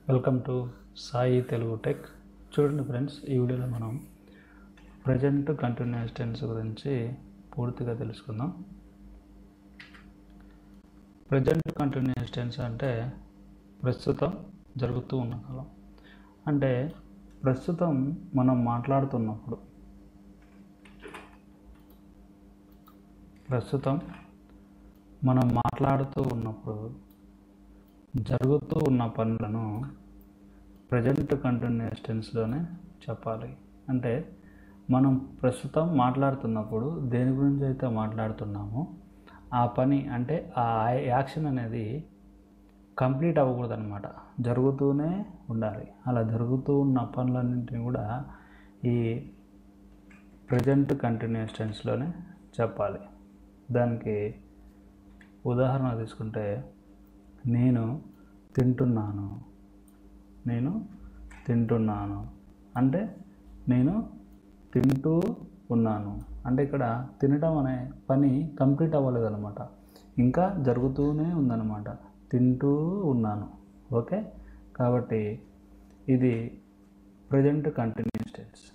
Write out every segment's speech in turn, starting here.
Welcome to Sai Telugu tech. చూడండి friends, ఈ వీడియోలో మనం ప్రజెంట్ కంటిన్యూస్ టెన్స్ గురించి పూర్తిగా తెలుసుకుందాం. ప్రజెంట్ కంటిన్యూస్ టెన్స్ అంటే ప్రస్తుతం జరుగుతూ ఉన్న కాలం. అంటే ప్రస్తుతం మనం మాట్లాడుతున్నప్పుడు, జరుగుతూ ఉన్న పనులను ప్రజెంట్ కంటిన్యూస్ టెన్స్లోనే చెప్పాలి. అంటే మనం ప్రస్తుతం మాట్లాడుతున్నప్పుడు దేని గురించి అయితే మాట్లాడుతున్నామో ఆ పని, అంటే ఆ యాక్షన్ అనేది కంప్లీట్ అవ్వకూడదు అనమాట, జరుగుతూనే ఉండాలి. అలా జరుగుతూ ఉన్న పనులన్నింటినీ కూడా ఈ ప్రజెంట్ కంటిన్యూస్ టెన్స్లోనే చెప్పాలి. దానికి ఉదాహరణ తీసుకుంటే, నేను తింటున్నాను అంటే నేను తింటూ ఉన్నాను. అంటే ఇక్కడ తినడం అనే పని కంప్లీట్ అవ్వలేదు అనమాట, ఇంకా జరుగుతూనే ఉందన్నమాట. తింటూ ఉన్నాను. ఓకే, కాబట్టి ఇది ప్రజెంట్ కంటిన్యూస్ టెన్స్.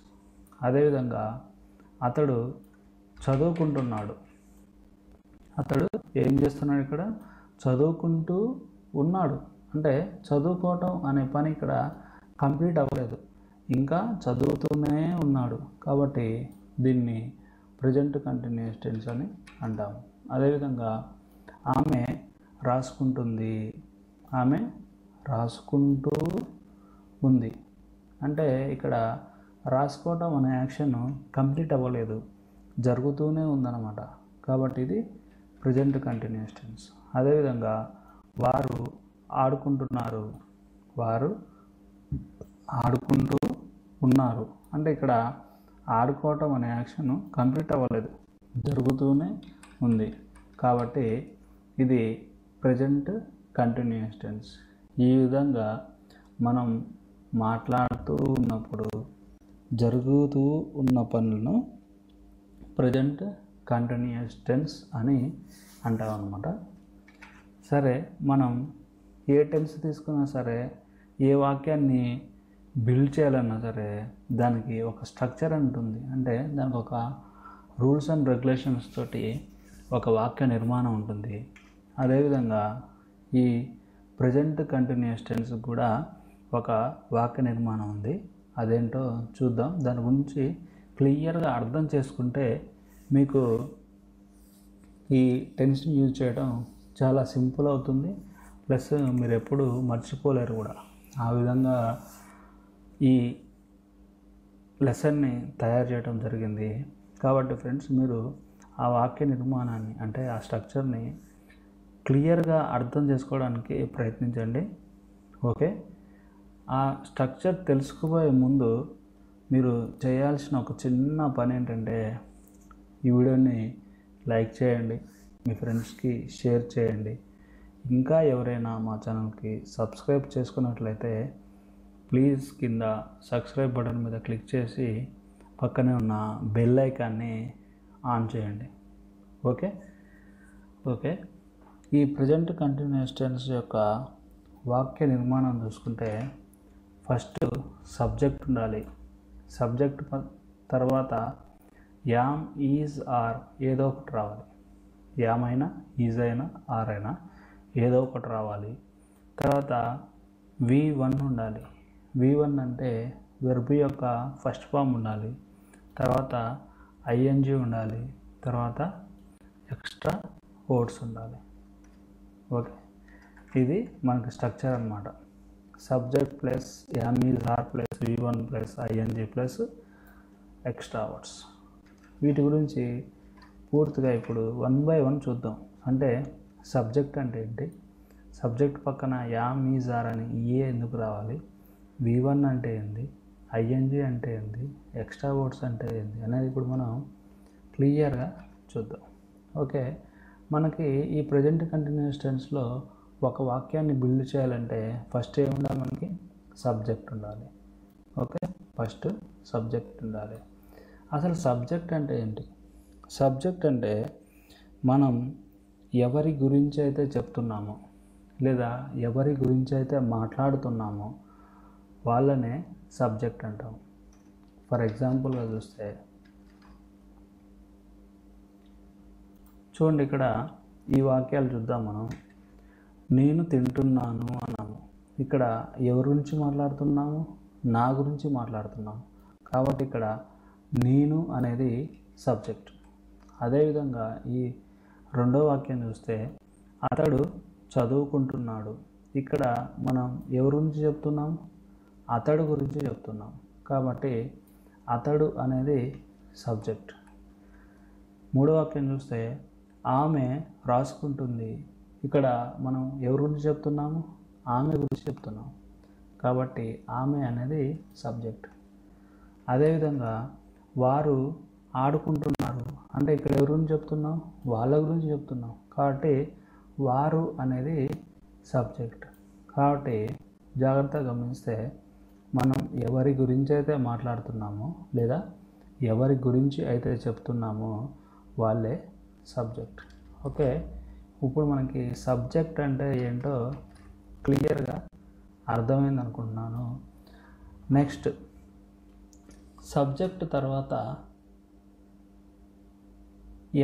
అదేవిధంగా అతడు చదువుకుంటున్నాడు. అతడు ఏం చేస్తున్నాడు? ఇక్కడ చదువుకుంటూ ఉన్నాడు. అంటే చదువుకోవటం అనే పని ఇక్కడ కంప్లీట్ అవ్వలేదు, ఇంకా చదువుతూనే ఉన్నాడు. కాబట్టి దీన్ని ప్రజెంట్ కంటిన్యూస్ టెన్స్ అని అంటాము. అదేవిధంగా ఆమె రాసుకుంటుంది. ఆమె రాసుకుంటూ ఉంది. అంటే ఇక్కడ రాసుకోవటం అనే యాక్షన్ కంప్లీట్ అవ్వలేదు, జరుగుతూనే ఉందన్నమాట. కాబట్టి ఇది ప్రజెంట్ కంటిన్యూస్ టెన్స్. అదేవిధంగా వారు ఆడుకుంటున్నారు. వారు ఆడుకుంటూ ఉన్నారు. అంటే ఇక్కడ ఆడుకోవటం అనే యాక్షన్ కంప్లీట్ అవ్వలేదు, జరుగుతూనే ఉంది. కాబట్టి ఇది ప్రజెంట్ కంటిన్యూస్ టెన్స్. ఈ విధంగా మనం మాట్లాడుతూ ఉన్నప్పుడు జరుగుతూ ఉన్న పనులను ప్రజెంట్ కంటిన్యూస్ టెన్స్ అని అంటాం అన్నమాట. సరే, మనం ఏ టెన్స్ తీసుకున్నా సరే, ఏ వాక్యాన్ని బిల్డ్ చేయాలన్నా సరే, దానికి ఒక స్ట్రక్చర్ ఉంటుంది. అంటే దానికి ఒక రూల్స్ అండ్ రెగ్యులేషన్స్ తోటి ఒక వాక్య నిర్మాణం ఉంటుంది. అదేవిధంగా ఈ ప్రజెంట్ కంటిన్యూస్ టెన్స్ కూడా ఒక వాక్య నిర్మాణం ఉంది. అదేంటో చూద్దాం. దాని గురించి క్లియర్గా అర్థం చేసుకుంటే మీకు ఈ టెన్స్ని యూజ్ చేయడం చాలా సింపుల్ అవుతుంది. ప్లస్ మీరు ఎప్పుడు మర్చిపోలేరు కూడా. ఆ విధంగా ఈ లెసన్ని తయారు చేయడం జరిగింది. కాబట్టి ఫ్రెండ్స్, మీరు ఆ వాక్య నిర్మాణాన్ని, అంటే ఆ స్ట్రక్చర్ని క్లియర్గా అర్థం చేసుకోవడానికి ప్రయత్నించండి. ఓకే, ఆ స్ట్రక్చర్ తెలుసుకోబోయే ముందు మీరు చేయాల్సిన ఒక చిన్న పని ఏంటంటే, ఈ వీడియోని లైక్ చేయండి, మీ ఫ్రెండ్స్కి షేర్ చేయండి. ఇంకా ఎవరైనా మా ఛానల్కి సబ్స్క్రైబ్ చేసుకున్నట్లయితే ప్లీజ్ కింద సబ్స్క్రైబ్ బటన్ మీద క్లిక్ చేసి పక్కనే ఉన్న బెల్ ఐకాన్ని ఆన్ చేయండి. ఓకే, ఈ ప్రజెంట్ కంటిన్యూస్ టెన్స్ యొక్క వాక్య నిర్మాణం చూసుకుంటే, ఫస్ట్ సబ్జెక్ట్ ఉండాలి. సబ్జెక్ట్ తర్వాత యామ్, ఈజ్, ఆర్ ఏదో ఒకటి రావాలి. యామ్ అయినా, ఈజ్ అయినా, ఆర్ అయినా ఏదో ఒకటి రావాలి. తర్వాత V1 ఉండాలి. V1 అంటే వెర్బ్ యొక్క ఫస్ట్ ఫామ్ ఉండాలి. తర్వాత ING ఉండాలి. తర్వాత ఎక్స్ట్రా వర్డ్స్ ఉండాలి. ఓకే, ఇది మనకి స్ట్రక్చర్ అన్నమాట. Subject plus am, is, are plus V1 plus ING plus extra words. వీటి గురించి పూర్తిగా ఇప్పుడు 1 by 1 చూద్దాం. అంటే సబ్జెక్ట్ అంటే ఏంటి, సబ్జెక్ట్ పక్కన యామ్, ఈజ్, ఆర్ అని ఎందుకు రావాలి, V1 అంటే ఏంది, ING అంటే ఏంది, ఎక్స్ట్రా వర్డ్స్ అంటే ఏంది అనేది ఇప్పుడు మనం క్లియర్గా చూద్దాం. ఓకే, మనకి ఈ ప్రజెంట్ కంటిన్యూస్ టెన్స్లో ఒక వాక్యాన్ని బిల్డ్ చేయాలంటే ఫస్ట్ ఏముండాలి? మనకి సబ్జెక్ట్ ఉండాలి. ఓకే, ఫస్ట్ సబ్జెక్ట్ ఉండాలి. అసలు సబ్జెక్ట్ అంటే ఏంటి? సబ్జెక్ట్ అంటే మనం ఎవరి గురించి అయితే చెప్తున్నామో, లేదా ఎవరి గురించి అయితే మాట్లాడుతున్నామో వాళ్ళనే సబ్జెక్ట్ అంటాం. ఫర్ ఎగ్జాంపుల్గా చూస్తే చూడండి, ఇక్కడ ఈ వాక్యాలు చూద్దాం మనం. నేను తింటున్నాను అన్నాము. ఇక్కడ ఎవరి గురించి మాట్లాడుతున్నాము? నా గురించి మాట్లాడుతున్నాము. కాబట్టి ఇక్కడ నేను అనేది సబ్జెక్ట్. అదేవిధంగా ఈ రెండో వాక్యం చూస్తే అతడు చదువుకుంటున్నాడు. ఇక్కడ మనం ఎవరి గురించి చెప్తున్నాం? అతడు గురించి చెప్తున్నాం. కాబట్టి అతడు అనేది సబ్జెక్ట్. మూడో వాక్యం చూస్తే ఆమె రాసుకుంటుంది. ఇక్కడ మనం ఎవరి గురించి చెప్తున్నాము? ఆమె గురించి చెప్తున్నాం. కాబట్టి ఆమె అనేది సబ్జెక్ట్. అదేవిధంగా వారు ఆడుకుంటున్నారు అంటే ఇక్కడ ఎవరి గురించి చెప్తున్నాం? వాళ్ళ గురించి చెప్తున్నాం. కాబట్టి వారు అనేది సబ్జెక్ట్. కాబట్టి జాగ్రత్తగా గమనిస్తే మనం ఎవరి గురించి అయితే మాట్లాడుతున్నామో లేదా ఎవరి గురించి అయితే చెప్తున్నామో వాళ్ళే సబ్జెక్ట్. ఓకే, ఇప్పుడు మనకి సబ్జెక్ట్ అంటే ఏంటో క్లియర్గా అర్థమైంది అనుకుంటున్నాను. నెక్స్ట్ సబ్జెక్ట్ తర్వాత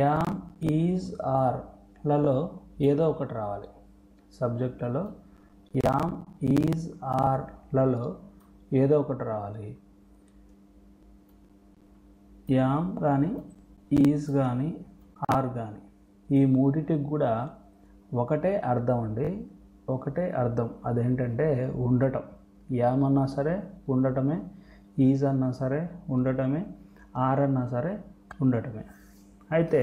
యామ్, ఈజ్, ఆర్ లలో ఏదో ఒకటి రావాలి. సబ్జెక్టులలో యామ్, ఈజ్, ఆర్ లలో ఏదో ఒకటి రావాలి. యామ్ కానీ ఈజ్ కానీ ఆర్ కానీ ఈ మూడిటికి కూడా ఒకటే అర్థం అండి, ఒకటే అర్థం. అదేంటంటే ఉండటం. యామ్ అన్నా సరే ఉండటమే, ఈజ్ అన్నా సరే ఉండటమే, ఆర్ అన్నా సరే ఉండటమే. అయితే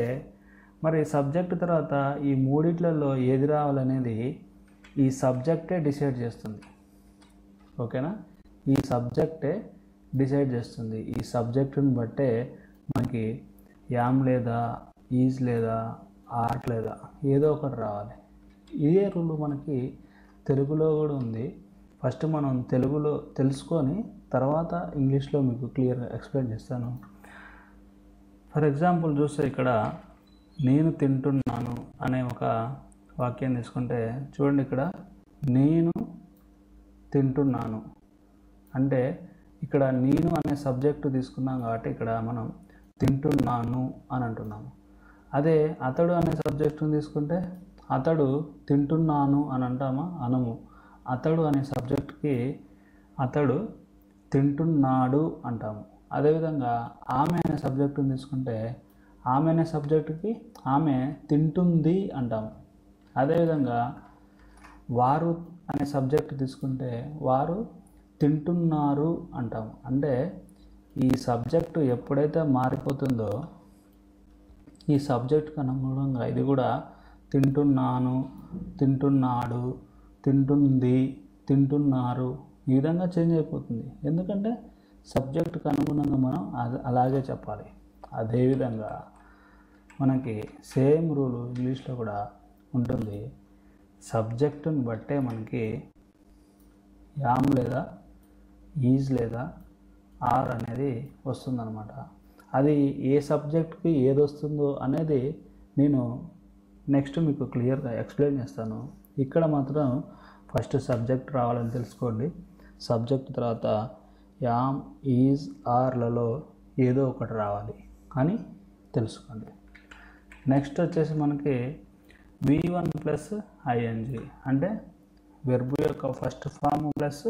మరి సబ్జెక్ట్ తర్వాత ఈ మూడిట్లలో ఏది రావాలనేది ఈ సబ్జెక్టే డిసైడ్ చేస్తుంది. ఓకేనా? ఈ సబ్జెక్టే డిసైడ్ చేస్తుంది. ఈ సబ్జెక్టుని బట్టే మనకి యామ్ లేదా ఈజ్ లేదా ఆర్ లేదా ఏదో ఒకటి రావాలి. ఇదే రూల్ మనకి తెలుగులో కూడా ఉంది. ఫస్ట్ మనం తెలుగులో తెలుసుకొని తర్వాత ఇంగ్లీష్లో మీకు క్లియర్గా ఎక్స్ప్లెయిన్ చేస్తాను. ఫర్ ఎగ్జాంపుల్ చూస్తే ఇక్కడ నేను తింటున్నాను అనే ఒక వాక్యం తీసుకుంటే చూడండి, ఇక్కడ నేను తింటున్నాను అంటే ఇక్కడ నేను అనే సబ్జెక్టు తీసుకున్నాం కాబట్టి ఇక్కడ మనం తింటున్నాను అని అంటున్నాము. అదే అతడు అనే సబ్జెక్టుని తీసుకుంటే అతడు తింటున్నాను అని అంటామా? అనము. అతడు అనే సబ్జెక్ట్కి అతడు తింటున్నాడు అంటాము. అదేవిధంగా ఆమె అనే సబ్జెక్టుని తీసుకుంటే ఆమె అనే సబ్జెక్టుకి ఆమె తింటుంది అంటాము. అదేవిధంగా వారు అనే సబ్జెక్ట్ తీసుకుంటే వారు తింటున్నారు అంటాము. అంటే ఈ సబ్జెక్టు ఎప్పుడైతే మారిపోతుందో ఈ సబ్జెక్టుకు అనుగుణంగా ఇది కూడా తింటున్నాను, తింటున్నాడు, తింటుంది, తింటున్నారు ఈ విధంగా చేంజ్ అయిపోతుంది. ఎందుకంటే సబ్జెక్టుకు అనుగుణంగా మనం అలాగే చెప్పాలి. అదేవిధంగా మనకి సేమ్ రూల్ ఇంగ్లీష్లో కూడా ఉంటుంది. సబ్జెక్టుని బట్టే మనకి యామ్ లేదా ఈజ్ లేదా ఆర్ అనేది వస్తుందన్నమాట. అది ఏ సబ్జెక్ట్కి ఏది వస్తుందో అనేది నేను నెక్స్ట్ మీకు క్లియర్గా ఎక్స్ప్లెయిన్ చేస్తాను. ఇక్కడ మాత్రం ఫస్ట్ సబ్జెక్ట్ రావాలని తెలుసుకోండి. సబ్జెక్ట్ తర్వాత యామ్, ఈజ్, ఆర్లలో ఏదో ఒకటి రావాలి అని తెలుసుకోండి. నెక్స్ట్ వచ్చేసి మనకి V1 ప్లస్ ING అంటే వెర్బ్ యొక్క ఫస్ట్ ఫామ్ ప్లస్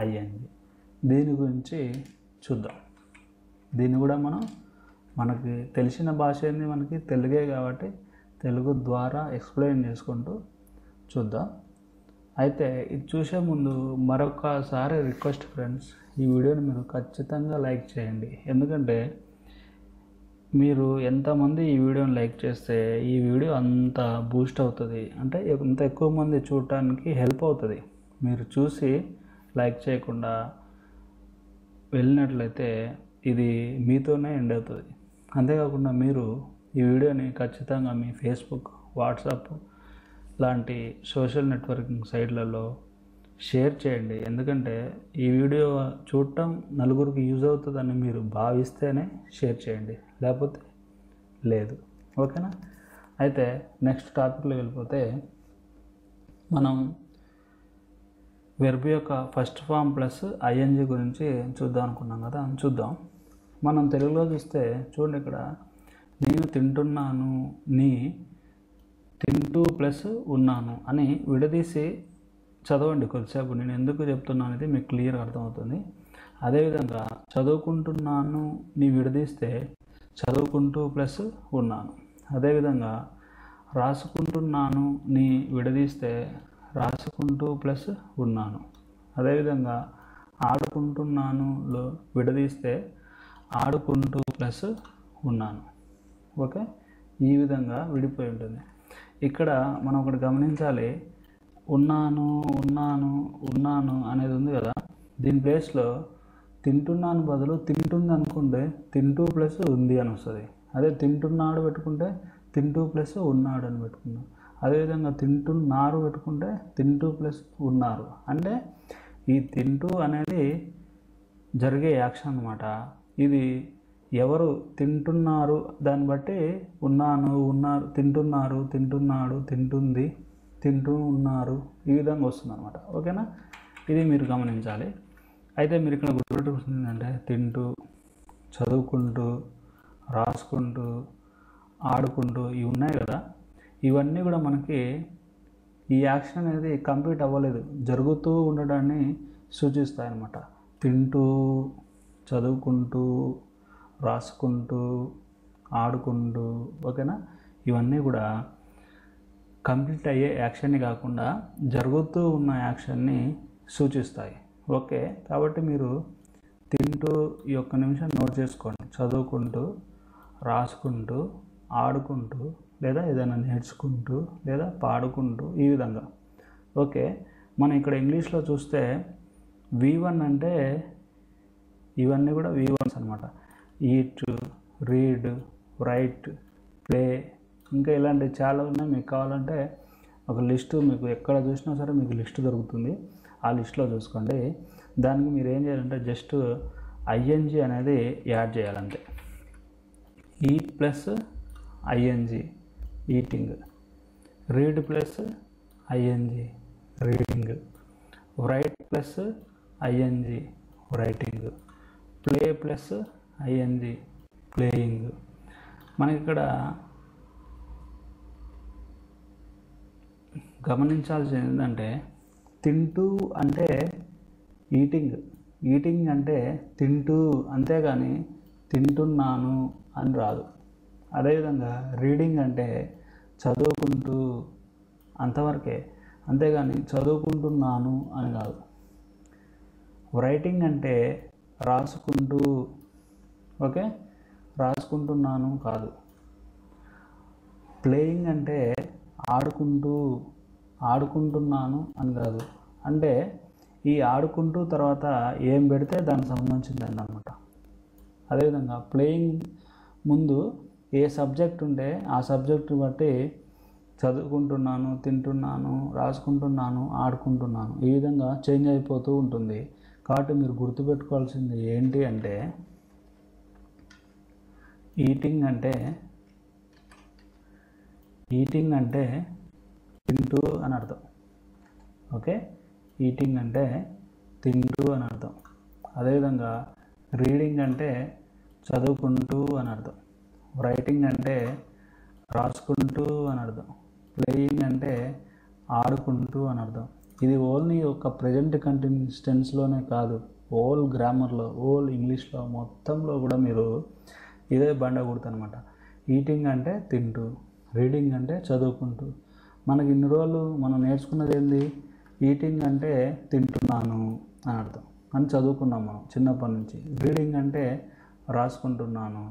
ING. దీని గురించి చూద్దాం. దీన్ని కూడా మనకి తెలిసిన భాష ఏంది, మనకి తెలుగే కాబట్టి తెలుగు ద్వారా ఎక్స్ప్లెయిన్ చేసుకుంటూ చూద్దాం. అయితే ఇది చూసే ముందు మరొకసారి రిక్వెస్ట్ ఫ్రెండ్స్, ఈ వీడియోని మీరు ఖచ్చితంగా లైక్ చేయండి. ఎందుకంటే మీరు ఎంతమంది ఈ వీడియోని లైక్ చేస్తే ఈ వీడియో అంత బూస్ట్ అవుతుంది, అంటే అంత ఎక్కువ మంది చూడటానికి హెల్ప్ అవుతుంది. మీరు చూసి లైక్ చేయకుండా వెళ్ళినట్లయితే ఇది మీతోనే ఎండ్ అవుతుంది. అంతేకాకుండా మీరు ఈ వీడియోని ఖచ్చితంగా మీ ఫేస్బుక్, వాట్సాప్ లాంటి సోషల్ నెట్వర్కింగ్ సైట్లలో షేర్ చేయండి. ఎందుకంటే ఈ వీడియో చూడటం నలుగురికి యూజ్ అవుతుందని మీరు భావిస్తేనే షేర్ చేయండి, లేకపోతే లేదు. ఓకేనా? అయితే నెక్స్ట్ టాపిక్లో వెళ్ళిపోతే మనం వెర్బ్ యొక్క ఫస్ట్ ఫామ్ ప్లస్ ఐఎన్జి గురించి చూద్దాం అనుకున్నాం కదా, చూద్దాం. మనం తెలుగులో చూస్తే చూడండి, ఇక్కడ నేను తింటున్నాను, నీ తింటూ ప్లస్ ఉన్నాను అని విడదీసి చదవండి కొద్దిసేపు. నేను ఎందుకు చెప్తున్నాను అనేది మీకు క్లియర్గా అర్థమవుతుంది. అదేవిధంగా చదువుకుంటున్నాను నీ విడదీస్తే చదువుకుంటూ ప్లస్ ఉన్నాను. అదేవిధంగా రాసుకుంటున్నాను నీ విడదీస్తే రాసుకుంటూ ప్లస్ ఉన్నాను. అదేవిధంగా ఆడుకుంటున్నానులో విడదీస్తే ఆడుకుంటూ ప్లస్ ఉన్నాను. ఓకే, ఈ విధంగా విడిపోయి ఉంటుంది. ఇక్కడ మనం ఒకటి గమనించాలి, ఉన్నాను ఉన్నాను ఉన్నాను అనేది ఉంది కదా, దీని ప్లేస్లో తింటున్నాను బదులు తింటుంది అనుకుంటే తింటూ ప్లస్ ఉంది అని వస్తుంది. అదే తింటున్నాడు పెట్టుకుంటే తింటూ ప్లస్ ఉన్నాడు అని పెట్టుకున్నాం. అదేవిధంగా తింటున్నారు పెట్టుకుంటే తింటూ ప్లస్ ఉన్నారు. అంటే ఈ తింటూ అనేది జరిగే యాక్షన్ అన్నమాట. ఇది ఎవరు తింటున్నారు దాన్ని బట్టి ఉన్నాను, ఉన్నారు, తింటున్నారు, తింటున్నాడు, తింటుంది, తింటూ ఉన్నారు, ఈ విధంగా వస్తుంది అనమాట. ఓకేనా, ఇది మీరు గమనించాలి. అయితే మీరు ఇక్కడ గుర్తుపెట్టుకుంటుంది ఏంటంటే తింటూ, చదువుకుంటూ, రాసుకుంటూ, ఆడుకుంటూ ఇవి ఉన్నాయి కదా, ఇవన్నీ కూడా మనకి ఈ యాక్షన్ అనేది కంప్లీట్ అవ్వలేదు, జరుగుతూ ఉండడాన్ని సూచిస్తాయి అన్నమాట. తింటూ, చదువుకుంటూ, రాసుకుంటూ, ఆడుకుంటూ, ఓకేనా, ఇవన్నీ కూడా కంప్లీట్ అయ్యే యాక్షన్ని కాకుండా జరుగుతూ ఉన్న యాక్షన్ని సూచిస్తాయి. ఓకే, కాబట్టి మీరు తింటూ ఈ ఒక్క నిమిషం నోట్ చేసుకోండి. చదువుకుంటూ, రాసుకుంటూ, ఆడుకుంటూ, లేదా ఏదైనా నేర్చుకుంటూ, లేదా పాడుకుంటూ, ఈ విధంగా. ఓకే, మనం ఇక్కడ ఇంగ్లీష్లో చూస్తే V1 అంటే ఇవన్నీ కూడా V1s అనమాట. ఈట్, రీడ్, రైట్, ప్లే, ఇంకా ఇలాంటివి చాలా ఉన్నాయి. మీకు కావాలంటే ఒక లిస్టు మీకు ఎక్కడ చూసినా సరే మీకు లిస్టు దొరుకుతుంది, ఆ లిస్టులో చూసుకోండి. దానికి మీరు ఏం చేయాలంటే జస్ట్ ఐఎన్జి అనేది యాడ్ చేయాలంటే, eat plus ING eating, read plus ING reading, right plus ING writing, play plus ING playing. మనకి ఇక్కడ గమనించాల్సింది ఏంటంటే తింటూ అంటే ఈటింగ్, ఈటింగ్ అంటే తింటూ, అంతేగాని తింటున్నాను అని రాదు. అదేవిధంగా రీడింగ్ అంటే చదువుకుంటూ, అంతవరకే, అంతేగాని చదువుకుంటున్నాను అని కాదు. రైటింగ్ అంటే రాసుకుంటూ, ఓకే, రాసుకుంటున్నాను కాదు. ప్లేయింగ్ అంటే ఆడుకుంటూ, ఆడుకుంటున్నాను అని కాదు. అంటే ఈ ఆడుకుంటూ తర్వాత ఏం పెడితే దానికి సంబంధించింది అన్నమాట. అదేవిధంగా ప్లేయింగ్ ముందు ఏ సబ్జెక్ట్ ఉంటే ఆ సబ్జెక్టు బట్టి చదువుకుంటున్నాను, తింటున్నాను, రాసుకుంటున్నాను, ఆడుకుంటున్నాను, ఈ విధంగా చేంజ్ అయిపోతూ ఉంటుంది. కాబట్టి మీరు గుర్తుపెట్టుకోవాల్సింది ఏంటి అంటే ఈటింగ్ అంటే తింటూ అని అర్థం. ఓకే, ఈటింగ్ అంటే తింటూ అని అర్థం. అదేవిధంగా రీడింగ్ అంటే చదువుకుంటూ అని అర్థం. రైటింగ్ అంటే రాసుకుంటూ అని అర్థం. ప్లేయింగ్ అంటే ఆడుకుంటూ అని అర్థం. ఇది ఓన్లీ ఒక ప్రజెంట్ కంటిన్యూస్ టెన్స్లోనే కాదు, ఓల్ గ్రామర్లో, ఓల్ ఇంగ్లీష్లో మొత్తంలో కూడా మీరు ఇదే బండ కొడుతనమాట. ఈటింగ్ అంటే తింటూ, రీడింగ్ అంటే చదువుకుంటూ. మనకి ఇన్ని రోజులు మనం నేర్చుకున్నది ఏంది? ఈటింగ్ అంటే తింటున్నాను అని అర్థం అని చదువుకున్నాం మనం చిన్నప్పటి నుంచి. రీడింగ్ అంటే రాసుకుంటున్నాను,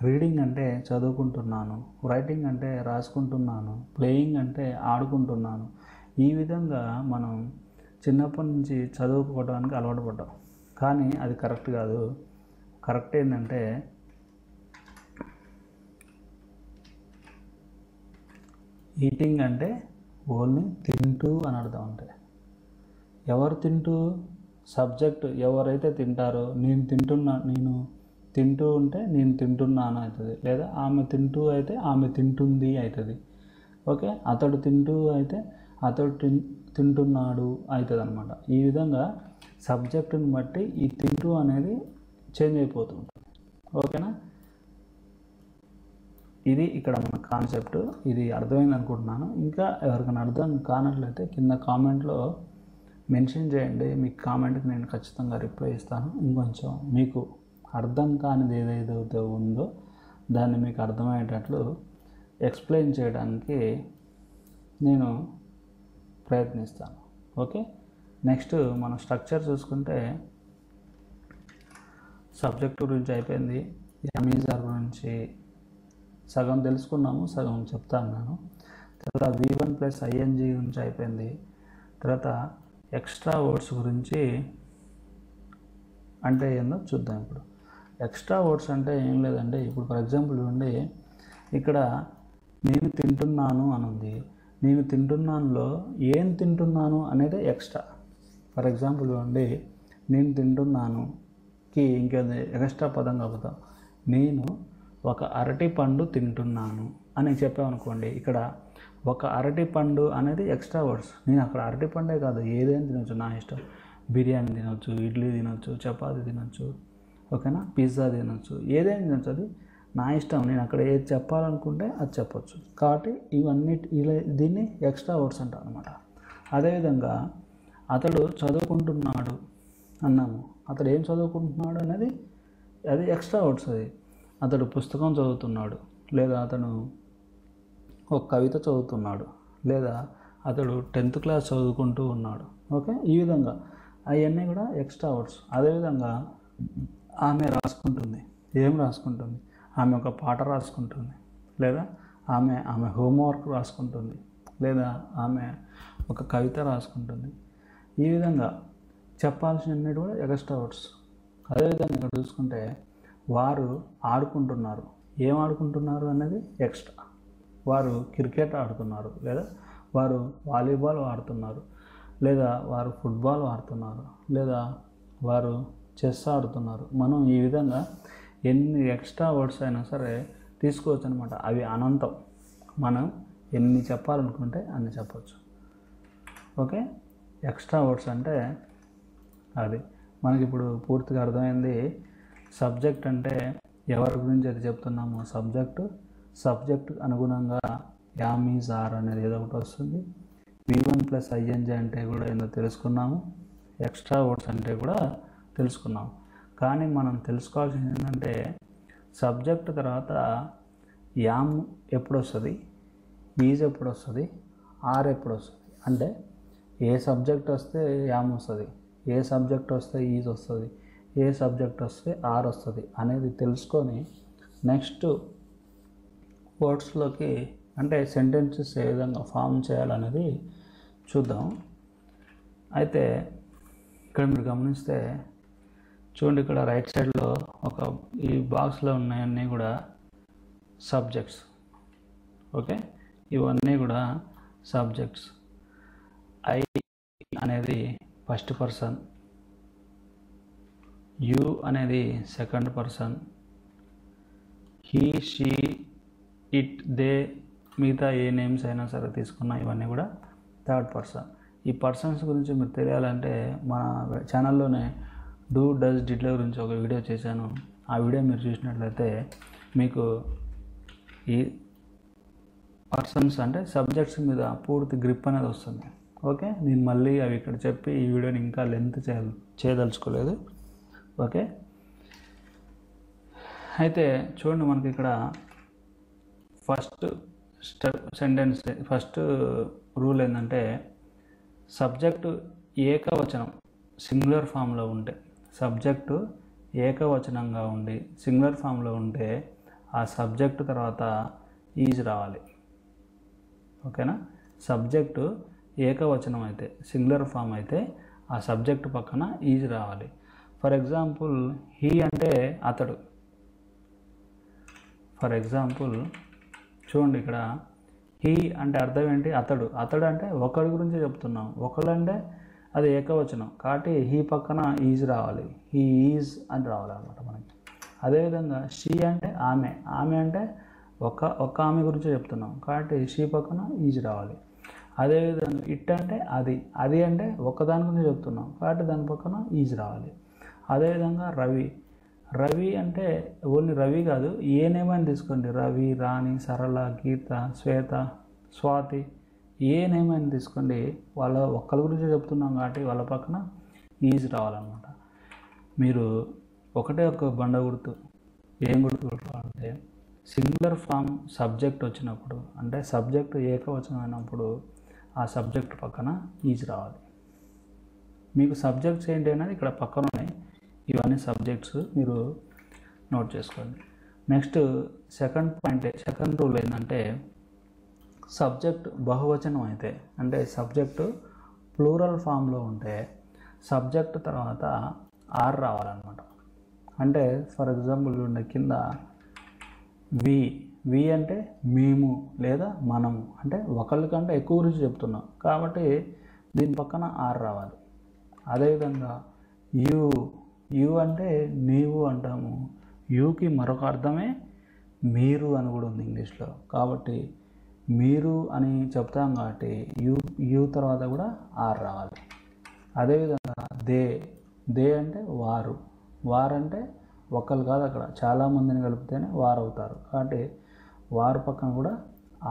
రీడింగ్ అంటే చదువుకుంటున్నాను, రైటింగ్ అంటే రాసుకుంటున్నాను, ప్లేయింగ్ అంటే ఆడుకుంటున్నాను. ఈ విధంగా మనం చిన్నప్పటి నుంచి చదువుకోవడానికి అలవాటు పడ్డాం. కానీ అది కరెక్ట్ కాదు. కరెక్ట్ ఏంటంటే ఈటింగ్ అంటే ఓన్లీ తింటూ అని అర్థం. అంటే ఎవరు తింటూ? సబ్జెక్ట్ ఎవరైతే తింటారో, నేను తింటూ ఉంటే నేను తింటున్నాను అవుతుంది, లేదా ఆమె తింటూ అయితే ఆమె తింటుంది అవుతుంది. ఓకే, అతడు తింటూ అయితే అతడు తింటున్నాడు అవుతుంది అనమాట. ఈ విధంగా సబ్జెక్టుని బట్టి ఈ తింటూ అనేది చేంజ్ అయిపోతుంది. ఓకేనా, ఇది ఇక్కడ మన కాన్సెప్ట్. ఇది అర్థమైంది అనుకుంటున్నాను. ఇంకా ఎవరికైనా అర్థం కానట్లయితే కింద కామెంట్లో మెన్షన్ చేయండి. మీ కామెంట్కి నేను ఖచ్చితంగా రిప్లై ఇస్తాను. ఇంకొంచెం మీకు అర్థం కానిది ఏదైతే ఉందో దాన్ని మీకు అర్థమయ్యేటట్లు ఎక్స్ప్లెయిన్ చేయడానికి నేను ప్రయత్నిస్తాను. ఓకే, నెక్స్ట్ మనం స్ట్రక్చర్ చూసుకుంటే సబ్జెక్ట్ గురించి అయిపోయింది. అమీజార్ గురించి సగం తెలుసుకున్నాము, సగం చెప్తాను నేను. తర్వాత V1 + ing గురించి అయిపోయింది. తర్వాత ఎక్స్ట్రా వర్డ్స్ గురించి అంటే ఏందో చూద్దాం. ఇప్పుడు ఎక్స్ట్రా వర్డ్స్ అంటే ఏం లేదంటే, ఇప్పుడు ఫర్ ఎగ్జాంపుల్ చూడండి, ఇక్కడ నేను తింటున్నాను అని ఉంది. నేను తింటున్నానులో ఏం తింటున్నాను అనేది ఎక్స్ట్రా. ఫర్ ఎగ్జాంపుల్ చూడండి, నేను తింటున్నానుకి ఇంకేది ఎక్స్ట్రా పదం కాకపోతాం. నేను ఒక అరటి పండు తింటున్నాను అని చెప్పామనుకోండి, ఇక్కడ ఒక అరటి పండు అనేది ఎక్స్ట్రా వర్డ్స్. నేను అక్కడ అరటి పండే కాదు, ఏదైనా తినొచ్చు, నా ఇష్టం. బిర్యానీ తినొచ్చు, ఇడ్లీ తినొచ్చు, చపాతీ తినొచ్చు, ఓకేనా, పిజ్జా తినొచ్చు, ఏదైనా తినొచ్చు, అది నా ఇష్టం. నేను అక్కడ ఏది చెప్పాలనుకుంటే అది చెప్పొచ్చు. కాబట్టి ఇవన్నీ దీన్ని ఎక్స్ట్రా వర్డ్స్ అంటారు అనమాట. అదేవిధంగా అతడు చదువుకుంటున్నాడు అన్నాము. అతడు ఏం చదువుకుంటున్నాడు అనేది అది ఎక్స్ట్రా వర్డ్స్. అది అతడు పుస్తకం చదువుతున్నాడు, లేదా అతను ఒక కవిత చదువుతున్నాడు, లేదా అతడు 10th క్లాస్ చదువుకుంటూ ఉన్నాడు. ఓకే, ఈ విధంగా అవన్నీ కూడా ఎక్స్ట్రా వర్డ్స్. అదేవిధంగా ఆమె రాసుకుంటుంది. ఏం రాసుకుంటుంది? ఆమె ఒక పాట రాసుకుంటుంది, లేదా ఆమె హోంవర్క్ రాసుకుంటుంది, లేదా ఆమె ఒక కవిత రాసుకుంటుంది. ఈ విధంగా చెప్పాల్సినవి కూడా ఎక్స్ట్రా వర్డ్స్. అదేవిధంగా ఇక్కడ చూసుకుంటే వారు ఆడుకుంటున్నారు. ఏం ఆడుకుంటున్నారు అనేది ఎక్స్ట్రా. వారు క్రికెట్ ఆడుతున్నారు, లేదా వారు వాలీబాల్ ఆడుతున్నారు, లేదా వారు ఫుట్బాల్ ఆడుతున్నారు, లేదా వారు చెస్ ఆడుతున్నారు. మనం ఈ విధంగా ఎన్ని ఎక్స్ట్రా వర్డ్స్ అయినా సరే తీసుకోవచ్చు అనమాట. అవి అనంతం. మనం ఎన్ని చెప్పాలనుకుంటే అన్ని చెప్పచ్చు. ఓకే, ఎక్స్ట్రా వర్డ్స్ అంటే అది మనకి ఇప్పుడు పూర్తిగా అర్థమైంది. సబ్జెక్ట్ అంటే ఎవరి గురించి అయితే చెప్తున్నామో సబ్జెక్ట్ అనుగుణంగా యామ్, ఈజ్, ఆర్ అనేది ఏదో ఒకటి వస్తుంది. V1 + ing అంటే కూడా ఏందో తెలుసుకున్నాము. ఎక్స్ట్రా వర్డ్స్ అంటే కూడా తెలుసుకున్నాము. కానీ మనం తెలుసుకోవాల్సింది ఏంటంటే సబ్జెక్ట్ తర్వాత యామ్ ఎప్పుడు వస్తుంది, ఈజ్ ఎప్పుడు వస్తుంది, ఆర్ ఎప్పుడు వస్తుంది. అంటే ఏ సబ్జెక్ట్ వస్తే యామ్ వస్తుంది, ఏ సబ్జెక్ట్ వస్తే ఈజ్ వస్తుంది, ఏ సబ్జెక్ట్ వస్తే ఆర్ వస్తుంది అనేది తెలుసుకొని నెక్స్ట్ వర్డ్స్లోకి అంటే సెంటెన్సెస్ ఏ విధంగా ఫామ్ చేయాలనేది చూద్దాం. అయితే ఇక్కడ మీరు గమనిస్తే చూడండి, ఇక్కడ రైట్ సైడ్లో ఈ బాక్స్లో ఉన్నాయన్నీ కూడా సబ్జెక్ట్స్. ఓకే, ఇవన్నీ కూడా సబ్జెక్ట్స్. ఐ అనేది ఫస్ట్ పర్సన్, యు అనేది second person, he, she, it, they, మిగతా ఏ నేమ్స్ అయినా సరే తీసుకున్నా ఇవన్నీ కూడా థర్డ్ పర్సన్. ఈ పర్సన్స్ గురించి మీరు తెలియాలంటే మన ఛానల్లోనే డూ, డస్, డిడ్ల గురించి ఒక వీడియో చేశాను. ఆ వీడియో మీరు చూసినట్లయితే మీకు ఈ పర్సన్స్ అంటే సబ్జెక్ట్స్ మీద పూర్తి గ్రిప్ అనేది వస్తుంది. ఓకే, నేను మళ్ళీ అవి ఇక్కడ చెప్పి ఈ వీడియోని ఇంకా లెంత్ చేయదలుచుకోలేదు. ఓకే, అయితే చూడండి, మనకి ఇక్కడ ఫస్ట్ ఫస్ట్ రూల్ ఏంటంటే సబ్జెక్టు ఏకవచనం సింగులర్ ఫామ్లో ఉంటే, సబ్జెక్టు ఏకవచనంగా ఉండి సింగులర్ ఫామ్లో ఉంటే ఆ సబ్జెక్టు తర్వాత ఈజ్ రావాలి. ఓకేనా, సబ్జెక్టు ఏకవచనం అయితే సింగులర్ ఫామ్ అయితే ఆ సబ్జెక్టు పక్కన ఈజ్ రావాలి. ఫర్ ఎగ్జాంపుల్ హీ అంటే అతడు. ఫర్ ఎగ్జాంపుల్ చూడండి, ఇక్కడ హీ అంటే అర్థం ఏంటి? అతడు అంటే ఒకరి గురించి చెప్తున్నాం. ఒకడు అంటే అది ఏకవచనం కాబట్టి హీ పక్కన ఈజ్ రావాలి, హీ ఈజ్ అని రావాలి అనమాట మనకి. అదేవిధంగా షీ అంటే ఆమె అంటే ఒక ఆమె గురించి చెప్తున్నాం కాబట్టి షీ పక్కన ఈజ్ రావాలి. అదేవిధంగా ఇట్ అంటే అది అంటే ఒకదాని గురించి చెప్తున్నాం కాబట్టి దాని పక్కన ఈజ్ రావాలి. అదేవిధంగా రవి అంటే ఓన్లీ రవి కాదు, ఏ నేమ్ అని తీసుకోండి, రవి, రాణి, సరళ, గీత, శ్వేత, స్వాతి, ఏ నేమ్ అని తీసుకోండి, వాళ్ళ ఒక్కరి గురించి చెప్తున్నాం కాబట్టి వాళ్ళ పక్కన ఈజ్ రావాలన్నమాట. మీరు ఒకటే ఒక బండ గుర్తు, ఏం గుర్తు పెట్టాలంటే సింగులర్ ఫామ్ సబ్జెక్ట్ వచ్చినప్పుడు, అంటే సబ్జెక్ట్ ఏకవచనం అయినప్పుడు ఆ సబ్జెక్ట్ పక్కన ఈజ్ రావాలి. మీకు సబ్జెక్ట్స్ ఏంటి అనేది ఇక్కడ పక్కన ఉన్నాయి, ఇవన్నీ సబ్జెక్ట్స్ మీరు నోట్ చేసుకోండి. నెక్స్ట్ సెకండ్ రూల్ ఏంటంటే సబ్జెక్ట్ బహువచనం అయితే, అంటే సబ్జెక్టు ప్లూరల్ ఫామ్లో ఉంటే సబ్జెక్ట్ తర్వాత ఆర్ రావాలన్నమాట. అంటే ఫర్ ఎగ్జాంపుల్ చూడండి, కింద వి అంటే మేము లేదా మనము, అంటే ఒకళ్ళకంటే ఎక్కువ గురించి చెప్తున్నాం కాబట్టి దీని పక్కన ఆర్ రావాలి. అదేవిధంగా యు అంటే నీవు అంటాము, యూకి మరొక అర్థమే మీరు అని కూడా ఉంది ఇంగ్లీష్లో, కాబట్టి మీరు అని చెప్తాం కాబట్టి యు తర్వాత కూడా ఆర్ రావాలి. అదేవిధంగా దే అంటే వారంటే ఒకళ్ళు కాదు, అక్కడ చాలామందిని కలిపితేనే వారు అవుతారు కాబట్టి వారు పక్కన కూడా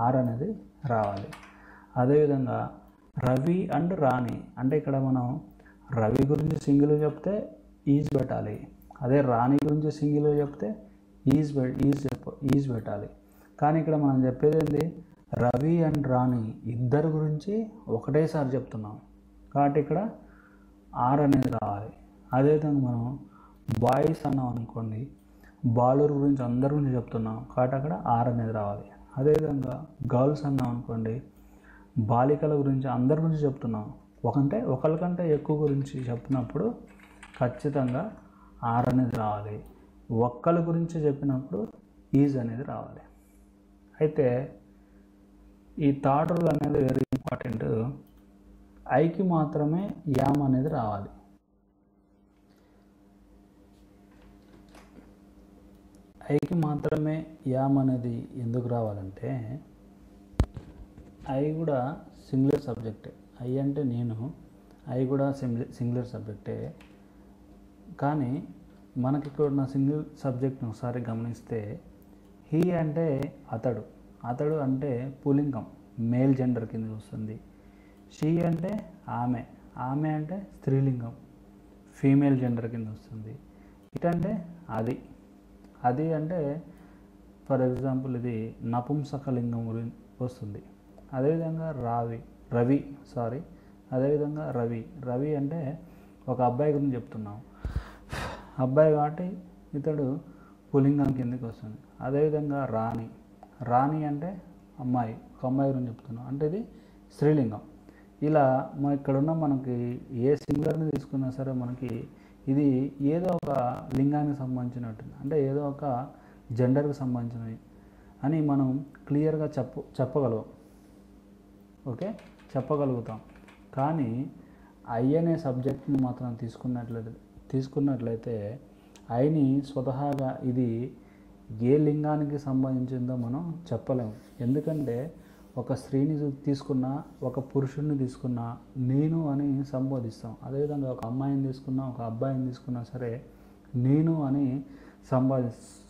ఆర్ అనేది రావాలి. అదేవిధంగా రవి అండ్ రాణి అంటే ఇక్కడ మనం రవి గురించి సింగిల్ చెప్తే ఈజ్ పెట్టాలి, అదే రాణి గురించి సింగిల్ చెప్తే ఈజ్ పెట్టాలి. కానీ ఇక్కడ మనం చెప్పేది ఏంటి, రవి అండ్ రాణి ఇద్దరు గురించి ఒకటేసారి చెప్తున్నాం కాబట్టి ఇక్కడ ఆర్ అనేది రావాలి. అదేవిధంగా మనం బాయ్స్ అన్నాం అనుకోండి, బాలురు గురించి అందరి గురించి చెప్తున్నాం కాబట్టి అక్కడ ఆర్ అనేది రావాలి. అదేవిధంగా గర్ల్స్ అన్నాం అనుకోండి, బాలికల గురించి అందరి గురించి చెప్తున్నాం, ఒకరికంటే ఎక్కువ గురించి చెప్పినప్పుడు ఖచ్చితంగా ఆర్ అనేది రావాలి. ఒక్కరి గురించి చెప్పినప్పుడు ఈజ్ అనేది రావాలి. అయితే ఈ థర్డ్ రూల్ అనేది వెరీ ఇంపార్టెంట్. ఐకి మాత్రమే యామ్ అనేది రావాలి. ఐకి మాత్రమే యామ్ అనేది ఎందుకు రావాలంటే ఐ కూడా సింగులర్ సబ్జెక్టే, ఐ అంటే నేను, ఐ కూడా సింగులర్ సబ్జెక్టే. కానీ మనకి ఇక్కడ ఉన్న సింగిల్ సబ్జెక్ట్ని ఒకసారి గమనిస్తే హీ అంటే అతడు అంటే పుల్లింగం, మేల్ జెండర్ కింద వస్తుంది. షీ అంటే ఆమె అంటే స్త్రీలింగం, ఫీమేల్ జెండర్ కింద వస్తుంది. ఇట్ అంటే అది అంటే ఫర్ ఎగ్జాంపుల్ ఇది నపుంసకలింగం గురించి వస్తుంది. అదేవిధంగా రవి అంటే ఒక అబ్బాయి గురించి చెప్తున్నాం, అబ్బాయి కాబట్టి ఇతడు పుల్లింగం కిందకి వస్తుంది. అదేవిధంగా రాణి అంటే అమ్మాయి, ఒక అమ్మాయి గురించి చెప్తున్నాం అంటే ఇది స్త్రీలింగం. ఇలా ఇక్కడున్న మనకి ఏ సింగులర్ని తీసుకున్నా సరే మనకి ఇది ఏదో ఒక లింగానికి సంబంధించినట్టు, అంటే ఏదో ఒక జెండర్కి సంబంధించినవి అని మనం క్లియర్గా చెప్పగలుగుతాం. కానీ ఐ అనే సబ్జెక్ట్ని మాత్రం తీసుకున్నట్లయితే ఐని స్వతహాగా ఇది ఏ లింగానికి సంబంధించిందో మనం చెప్పలేము. ఎందుకంటే ఒక స్త్రీని తీసుకున్నా, ఒక పురుషుడిని తీసుకున్నా నేను అని సంబోధిస్తాం. అదేవిధంగా ఒక అమ్మాయిని తీసుకున్నా, ఒక అబ్బాయిని తీసుకున్నా సరే నేను అని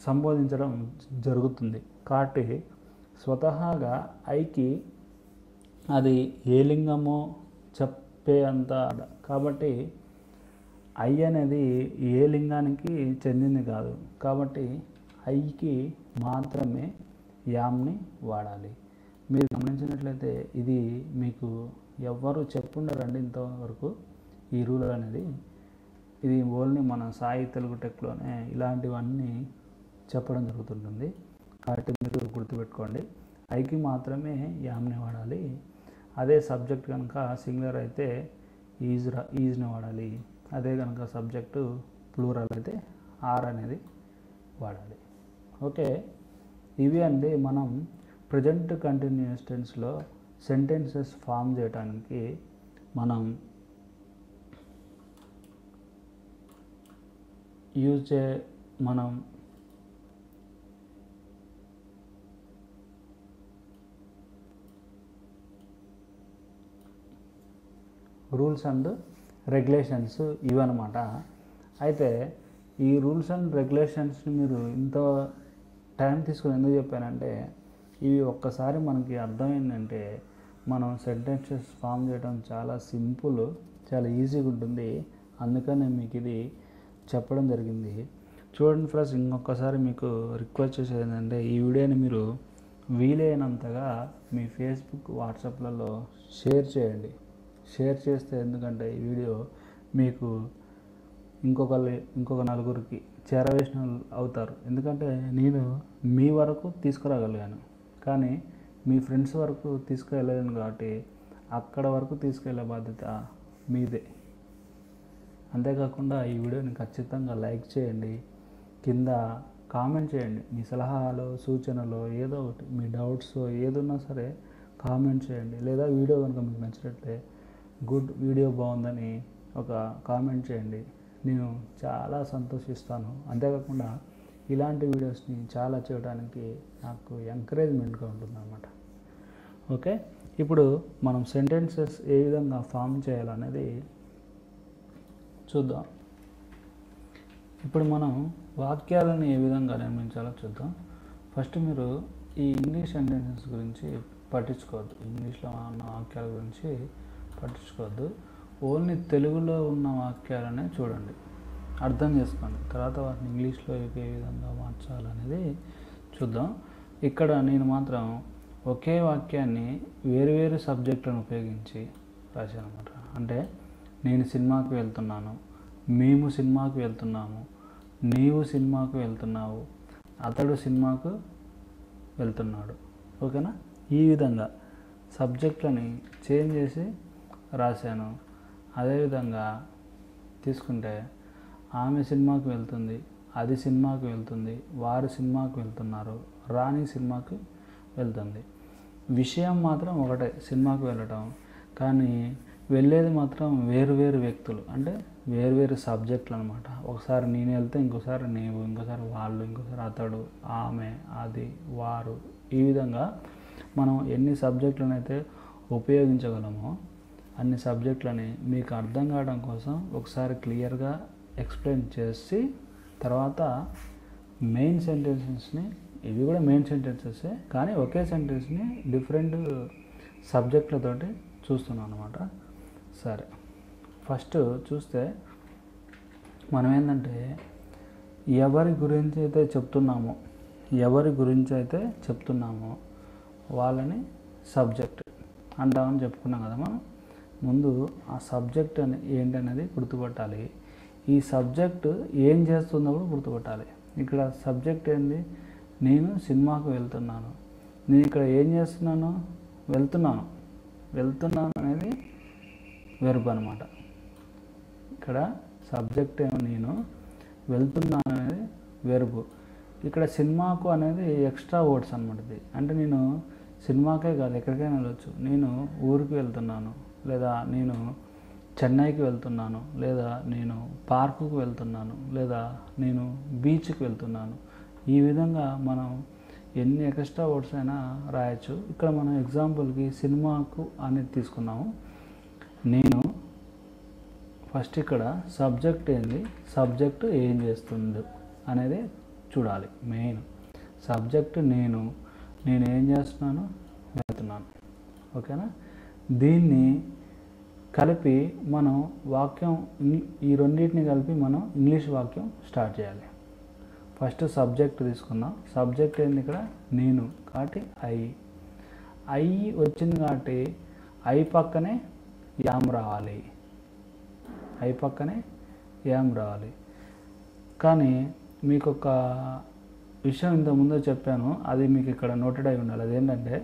సంబోధించడం జరుగుతుంది. కాబట్టి స్వతహాగా ఐకి అది ఏ లింగమో చెప్పే అంత, కాబట్టి ఐ అనేది ఏ లింగానికి చెందింది కాదు. కాబట్టి ఐకి మాత్రమే యామ్ని వాడాలి. మీరు గమనించినట్లయితే ఇది మీకు ఎవ్వరు చెప్పుండరండి ఇంతవరకు ఈ రూల్ అనేది. ఇది ఓన్లీ మన సాయి తెలుగు టెక్లోనే ఇలాంటివన్నీ చెప్పడం జరుగుతుంటుంది. కాబట్టి మీరు గుర్తుపెట్టుకోండి, ఐకి మాత్రమే యామ్ని వాడాలి. అదే సబ్జెక్ట్ కనుక సింగులర్ అయితే ఈజ్ని వాడాలి. అదే కనుక సబ్జెక్టు ప్లూరల్ అయితే ఆర్ అనేది వాడాలి. ఓకే, ఇవి అండి మనం ప్రజెంట్ కంటిన్యూస్ టెన్స్లో సెంటెన్సెస్ ఫామ్ చేయడానికి మనం రూల్స్ అండ్ రెగ్యులేషన్స్ ఇవన్నమాట. అయితే ఈ రూల్స్ అండ్ రెగ్యులేషన్స్ని మీరు ఇంత టైం తీసుకుని ఎందుకు చెప్పానంటే, ఇవి ఒక్కసారి మనకి అర్థమైందంటే మనం సెంటెన్సెస్ ఫామ్ చేయడం చాలా సింపుల్, చాలా ఈజీగా ఉంటుంది. అందుకని నేను మీకు ఇది చెప్పడం జరిగింది. చూడండి ఫ్రెండ్స్, ఇంకొకసారి మీకు రిక్వెస్ట్ చేసేది ఏంటంటే, ఈ వీడియోని మీరు వీలైనంతగా మీ ఫేస్బుక్, వాట్సాప్లలో షేర్ చేయండి. షేర్ చేస్తే ఎందుకంటే ఈ వీడియో మీకు ఇంకొక నలుగురికి చేరవేసిన అవుతారు. ఎందుకంటే నేను మీ వరకు తీసుకురాగలిగాను, కానీ మీ ఫ్రెండ్స్ వరకు తీసుకెళ్ళలేను. కాబట్టి అక్కడ వరకు తీసుకెళ్ళే బాధ్యత మీదే. అంతేకాకుండా ఈ వీడియోని ఖచ్చితంగా లైక్ చేయండి, కింద కామెంట్ చేయండి. మీ సలహాలు, సూచనలు ఏదో ఒకటి, మీ డౌట్స్ ఏదున్నా సరే కామెంట్ చేయండి. లేదా వీడియో కనుక మీకు నచ్చినట్లే గుడ్ వీడియో బాగుందని ఒక కామెంట్ చేయండి. నేను చాలా సంతోషిస్తాను. అంతేకాకుండా ఇలాంటి వీడియోస్ని చాలా చేయడానికి నాకు ఎంకరేజ్మెంట్గా ఉంటుందన్నమాట. ఓకే, ఇప్పుడు మనం సెంటెన్సెస్ ఏ విధంగా ఫామ్ చేయాలనేది చూద్దాం. ఇప్పుడు మనం వాక్యాలను ఏ విధంగా నిర్మించాలో చూద్దాం. ఫస్ట్ మీరు ఈ ఇంగ్లీష్ సెంటెన్సెస్ గురించి పట్టించుకోవద్దు, ఇంగ్లీష్లో ఉన్న వాక్యాల గురించి పట్టించుకోవద్దు. ఓన్లీ తెలుగులో ఉన్న వాక్యాలనే చూడండి, అర్థం చేసుకోండి. తర్వాత వాటిని ఇంగ్లీష్లో ఏ విధంగా మార్చాలనేది చూద్దాం. ఇక్కడ నేను మాత్రం ఒకే వాక్యాన్ని వేరువేరు సబ్జెక్టులను ఉపయోగించి రాశాను అన్నమాట. అంటే నేను సినిమాకి వెళ్తున్నాను, మేము సినిమాకి వెళ్తున్నాము, నీవు సినిమాకు వెళ్తున్నావు, అతడు సినిమాకు వెళ్తున్నాడు. ఓకేనా? ఈ విధంగా సబ్జెక్టులని చేంజ్ చేసి రాశాను. అదేవిధంగా తీసుకుంటే ఆమె సినిమాకు వెళ్తుంది, అది సినిమాకు వెళ్తుంది, వారు సినిమాకు వెళ్తున్నారు, రాణి సినిమాకు వెళ్తుంది. విషయం మాత్రం ఒకటే, సినిమాకు వెళ్ళటం. కానీ వెళ్ళేది మాత్రం వేరు వ్యక్తులు, అంటే వేరు సబ్జెక్టులు అనమాట. ఒకసారి నేను వెళ్తే ఇంకోసారి నీవు, ఇంకోసారి వాళ్ళు, ఇంకోసారి అతడు, ఆమె, అది, వారు. ఈ విధంగా మనం ఎన్ని సబ్జెక్టులను అయితే ఉపయోగించగలమో అన్ని సబ్జెక్టులని మీకు అర్థం కావడం కోసం ఒకసారి క్లియర్గా ఎక్స్ప్లెయిన్ చేసి తర్వాత మెయిన్ సెంటెన్సెస్ని, ఇవి కూడా మెయిన్ సెంటెన్సెసే కానీ ఒకే సెంటెన్స్ని డిఫరెంట్ సబ్జెక్టులతోటి చూస్తున్నాం అన్నమాట. సరే, ఫస్ట్ చూస్తే మనం ఏంటంటే ఎవరి గురించి అయితే చెప్తున్నామో వాళ్ళని సబ్జెక్ట్ అంటామని చెప్పుకున్నాం కదా. మనం ముందు ఆ సబ్జెక్ట్ ఏంటనేది గుర్తుపట్టాలి. ఈ సబ్జెక్ట్ ఏం చేస్తున్నప్పుడు గుర్తుపట్టాలి. ఇక్కడ సబ్జెక్ట్ ఏంది? నేను సినిమాకు వెళ్తున్నాను. నేను ఇక్కడ ఏం చేస్తున్నాను? వెళ్తున్నాను అనేది వెర్బ్ అనమాట. ఇక్కడ సబ్జెక్ట్ ఏమో నేను, వెళ్తున్నాను అనేది వెర్బ్. ఇక్కడ సినిమాకు అనేది ఎక్స్ట్రా వర్డ్స్ అనమాట. అంటే నేను సినిమాకే కాదు ఎక్కడికైనా వెళ్ళొచ్చు. నేను ఊరికి వెళ్తున్నాను, లేదా నేను చెన్నైకి వెళ్తున్నాను, లేదా నేను పార్కుకు వెళ్తున్నాను, లేదా నేను బీచ్కి వెళ్తున్నాను. ఈ విధంగా మనం ఎన్ని ఎక్స్ట్రా వర్డ్స్ అయినా రాయొచ్చు. ఇక్కడ మనం ఎగ్జాంపుల్కి సినిమాకు అనేది తీసుకున్నాము. నేను ఫస్ట్ ఇక్కడ సబ్జెక్ట్ ఏంది, సబ్జెక్టు ఏం చేస్తుంది అనేది చూడాలి. మెయిన్ సబ్జెక్ట్ నేను ఏం చేస్తున్నాను? వెళ్తున్నాను. ఓకేనా? దీన్ని కలిపి మనం వాక్యం, ఈ రెండింటిని కలిపి మనం ఇంగ్లీష్ వాక్యం స్టార్ట్ చేయాలి. ఫస్ట్ సబ్జెక్ట్ తీసుకుందాం. సబ్జెక్ట్ ఏంది ఇక్కడ? నేను, కాబట్టి ఐ వచ్చింది కాబట్టి ఐ పక్కనే యామ్ రావాలి. కానీ మీకు ఒక విషయం ఇంతకుముందే చెప్పాను, అది మీకు ఇక్కడ నోటెడ్ అయి ఉండాలి. అదేంటంటే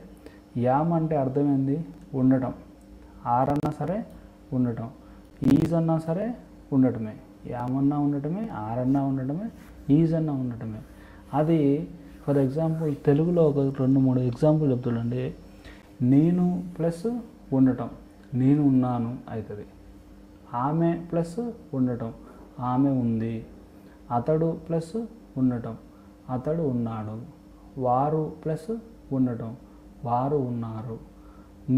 యామ్ అంటే అర్థమైంది ఉండటం. ఆర్ అన్నా సరే ఉండటం, ఈజ్ అన్నా సరే ఉండటమే. యామ్ అన్నా ఉండటమే, ఆర్ అన్నా ఉండటమే, ఈజ్ అన్నా ఉండటమే. అది ఫర్ ఎగ్జాంపుల్ తెలుగులో ఒక 2-3 ఎగ్జాంపుల్ చెప్తుండండి. నేను ప్లస్ ఉండటం, నేను ఉన్నాను అవుతుంది. ఆమె ప్లస్ ఉండటం, ఆమె ఉంది. అతడు ప్లస్ ఉండటం, అతడు ఉన్నాడు. వారు ప్లస్ ఉండటం, వారు ఉన్నారు.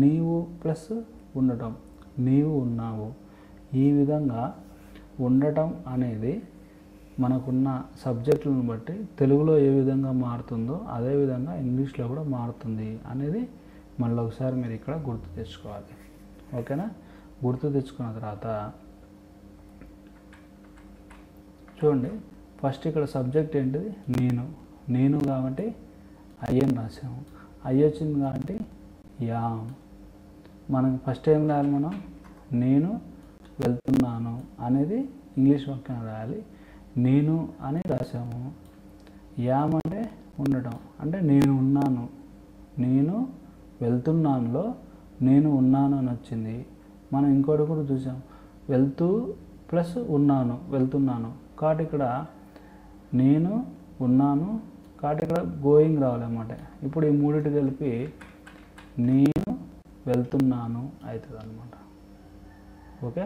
నీవు ప్లస్ ఉండటం, నీవు ఉన్నావు. ఈ విధంగా ఉండటం అనేది మనకున్న సబ్జెక్టులను బట్టి తెలుగులో ఏ విధంగా మారుతుందో అదేవిధంగా ఇంగ్లీష్లో కూడా మారుతుంది అనేది మళ్ళీ ఒకసారి మీరు ఇక్కడ గుర్తు తెచ్చుకోవాలి. ఓకేనా? గుర్తు తెచ్చుకున్న తర్వాత చూడండి, ఫస్ట్ ఇక్కడ సబ్జెక్ట్ ఏంటిది? నేను కాబట్టి అయ్యని రాసాము. అయ్యి వచ్చింది కాబట్టి యామ్. మనం ఫస్ట్ ఏం రాయాలి? మనం నేను వెళ్తున్నాను అనేది ఇంగ్లీష్ వాక్యం రాయాలి. నేను అని రాసాము. యామ్ అంటే ఉండటం, అంటే నేను ఉన్నాను. నేను వెళ్తున్నానులో నేను ఉన్నాను అని వచ్చింది. మనం ఇంకోటి కూడా చూసాం, వెళ్తూ ప్లస్ ఉన్నాను, వెళ్తున్నాను. కాబట్టి ఇక్కడ నేను ఉన్నాను కాబట్టి ఇక్కడ గోయింగ్ రావాలన్నమాట. ఇప్పుడు ఈ మూడింటి కలిపి నేను వెళ్తున్నాను అవుతుంది అన్నమాట. ఓకే,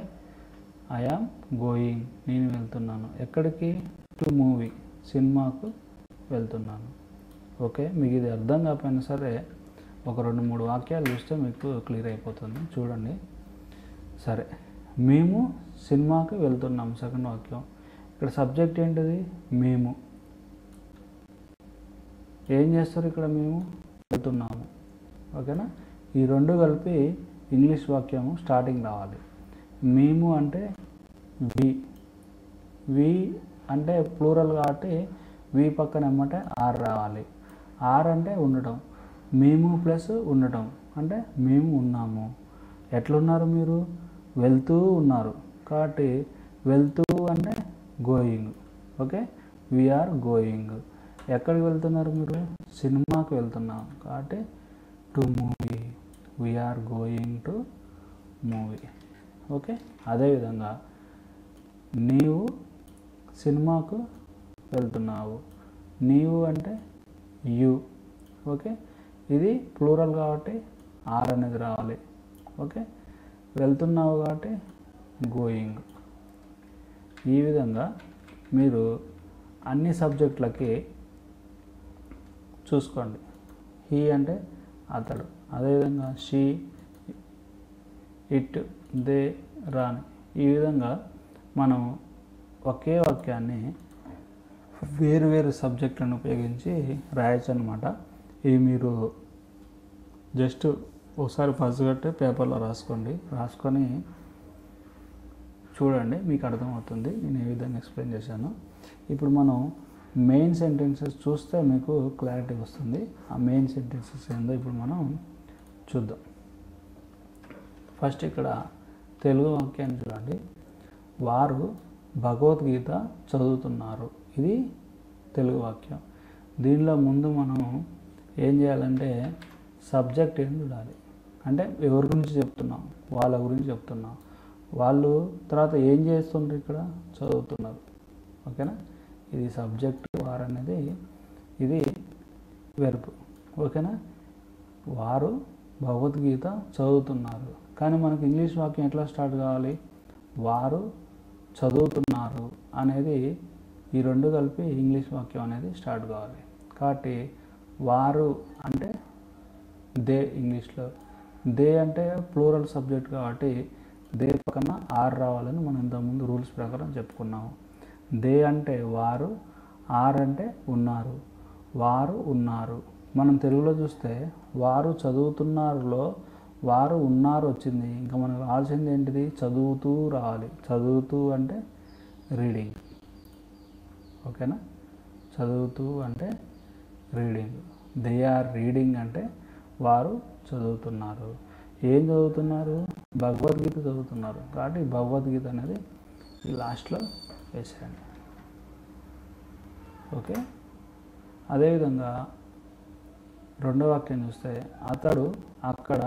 ఐఆమ్ గోయింగ్, నేను వెళ్తున్నాను. ఎక్కడికి? టు మూవీ, సినిమాకు వెళ్తున్నాను. ఓకే, మీకు ఇది అర్థం కాకపోయినా సరే ఒక 2-3 వాక్యాలు చూస్తే మీకు క్లియర్ అయిపోతుంది. చూడండి. సరే, మేము సినిమాకి వెళ్తున్నాం. సెకండ్ వాక్యం. ఇక్కడ సబ్జెక్ట్ ఏంటిది? మేము. ఏం చేస్తారు ఇక్కడ? మేము వెళ్తున్నాము. ఓకేనా? ఈ రెండు కలిపి ఇంగ్లీష్ వాక్యము స్టార్టింగ్ రావాలి. మేము అంటే వి అంటే ప్లూరల్ కాబట్టి వి పక్కన ఏమంటే ఆర్ రావాలి. ఆర్ అంటే ఉండటం. మేము ప్లస్ ఉండటం అంటే మేము ఉన్నాము. ఎట్లున్నారు మీరు? వెళ్తూ ఉన్నారు కాబట్టి వెళ్తూ అంటే గోయింగ్. Okay, we are going. ఎక్కడికి వెళ్తున్నారు మీరు? సినిమాకి వెళ్తున్నాం కాబట్టి to movie, we are going to movie. Okay, అదేవిధంగా నీవు సినిమాకు వెళ్తున్నావు. నీవు అంటే యు. ఓకే, ఇది ప్లూరల్ కాబట్టి ఆర్ అనేది రావాలి. ఓకే, వెళ్తున్నావు కాబట్టి గోయింగ్. ఈ విధంగా మీరు అన్ని సబ్జెక్టులకి చూసుకోండి. హీ అంటే అతడు, అదేవిధంగా షీ, ఇట్, దే, రాని. ఈ విధంగా మనం ఒకే వాక్యాన్ని వేరు సబ్జెక్టులను ఉపయోగించి రాయొచ్చు అన్నమాట. ఇవి మీరు జస్ట్ ఒకసారి పసుగట్టి పేపర్లో రాసుకొని చూడండి, మీకు అర్థమవుతుంది నేను ఏ విధంగా ఎక్స్ప్లెయిన్ చేశాను. ఇప్పుడు మనం మెయిన్ సెంటెన్సెస్ చూస్తే మీకు క్లారిటీ వస్తుంది. ఆ మెయిన్ సెంటెన్సెస్ ఏందో ఇప్పుడు మనం చూద్దాం. ఫస్ట్ ఇక్కడ తెలుగు వాక్యాన్ని చూడండి. వారు భగవద్గీత చదువుతున్నారు. ఇది తెలుగు వాక్యం. దీనిలో ముందు మనం ఏం చేయాలంటే సబ్జెక్ట్ ఏం చూడాలి. అంటే ఎవరి గురించి చెప్తున్నాం? వాళ్ళ గురించి చెప్తున్నాం. వాళ్ళు తర్వాత ఏం చేస్తుంటారు? ఇక్కడ చదువుతున్నారు. ఓకేనా? ఇది సబ్జెక్ట్, వారు అనేది ఇది వెర్బ్. ఓకేనా? వారు భగవద్గీత చదువుతున్నారు. కానీ మనకి ఇంగ్లీష్ వాక్యం ఎట్లా స్టార్ట్ కావాలి? వారు చదువుతున్నారు అనేది ఈ రెండు కలిపి ఇంగ్లీష్ వాక్యం అనేది స్టార్ట్ కావాలి. కాబట్టి వారు అంటే దే, ఇంగ్లీష్లో దే అంటే ప్లూరల్ సబ్జెక్ట్ కాబట్టి దే పక్కన ఆర్ రావాలని మనం ఇంతకుముందు రూల్స్ ప్రకారం చెప్పుకున్నాము. దే అంటే వారు, ఆర్ అంటే ఉన్నారు. వారు ఉన్నారు. మనం తెలుగులో చూస్తే వారు చదువుతున్నారులో వారు ఉన్నారు వచ్చింది. ఇంకా మనకు రావాల్సింది ఏంటిది? చదువుతూ రావాలి. చదువుతూ అంటే రీడింగ్. ఓకేనా? చదువుతూ అంటే రీడింగ్. దే ఆర్ రీడింగ్ అంటే వారు చదువుతున్నారు. ఏం చదువుతున్నారు? భగవద్గీత చదువుతున్నారు. కాబట్టి భగవద్గీత అనేది ఈ లాస్ట్లో వేసేయండి. ఓకే, అదేవిధంగా రెండో వాక్యం చూస్తే అతడు అక్కడ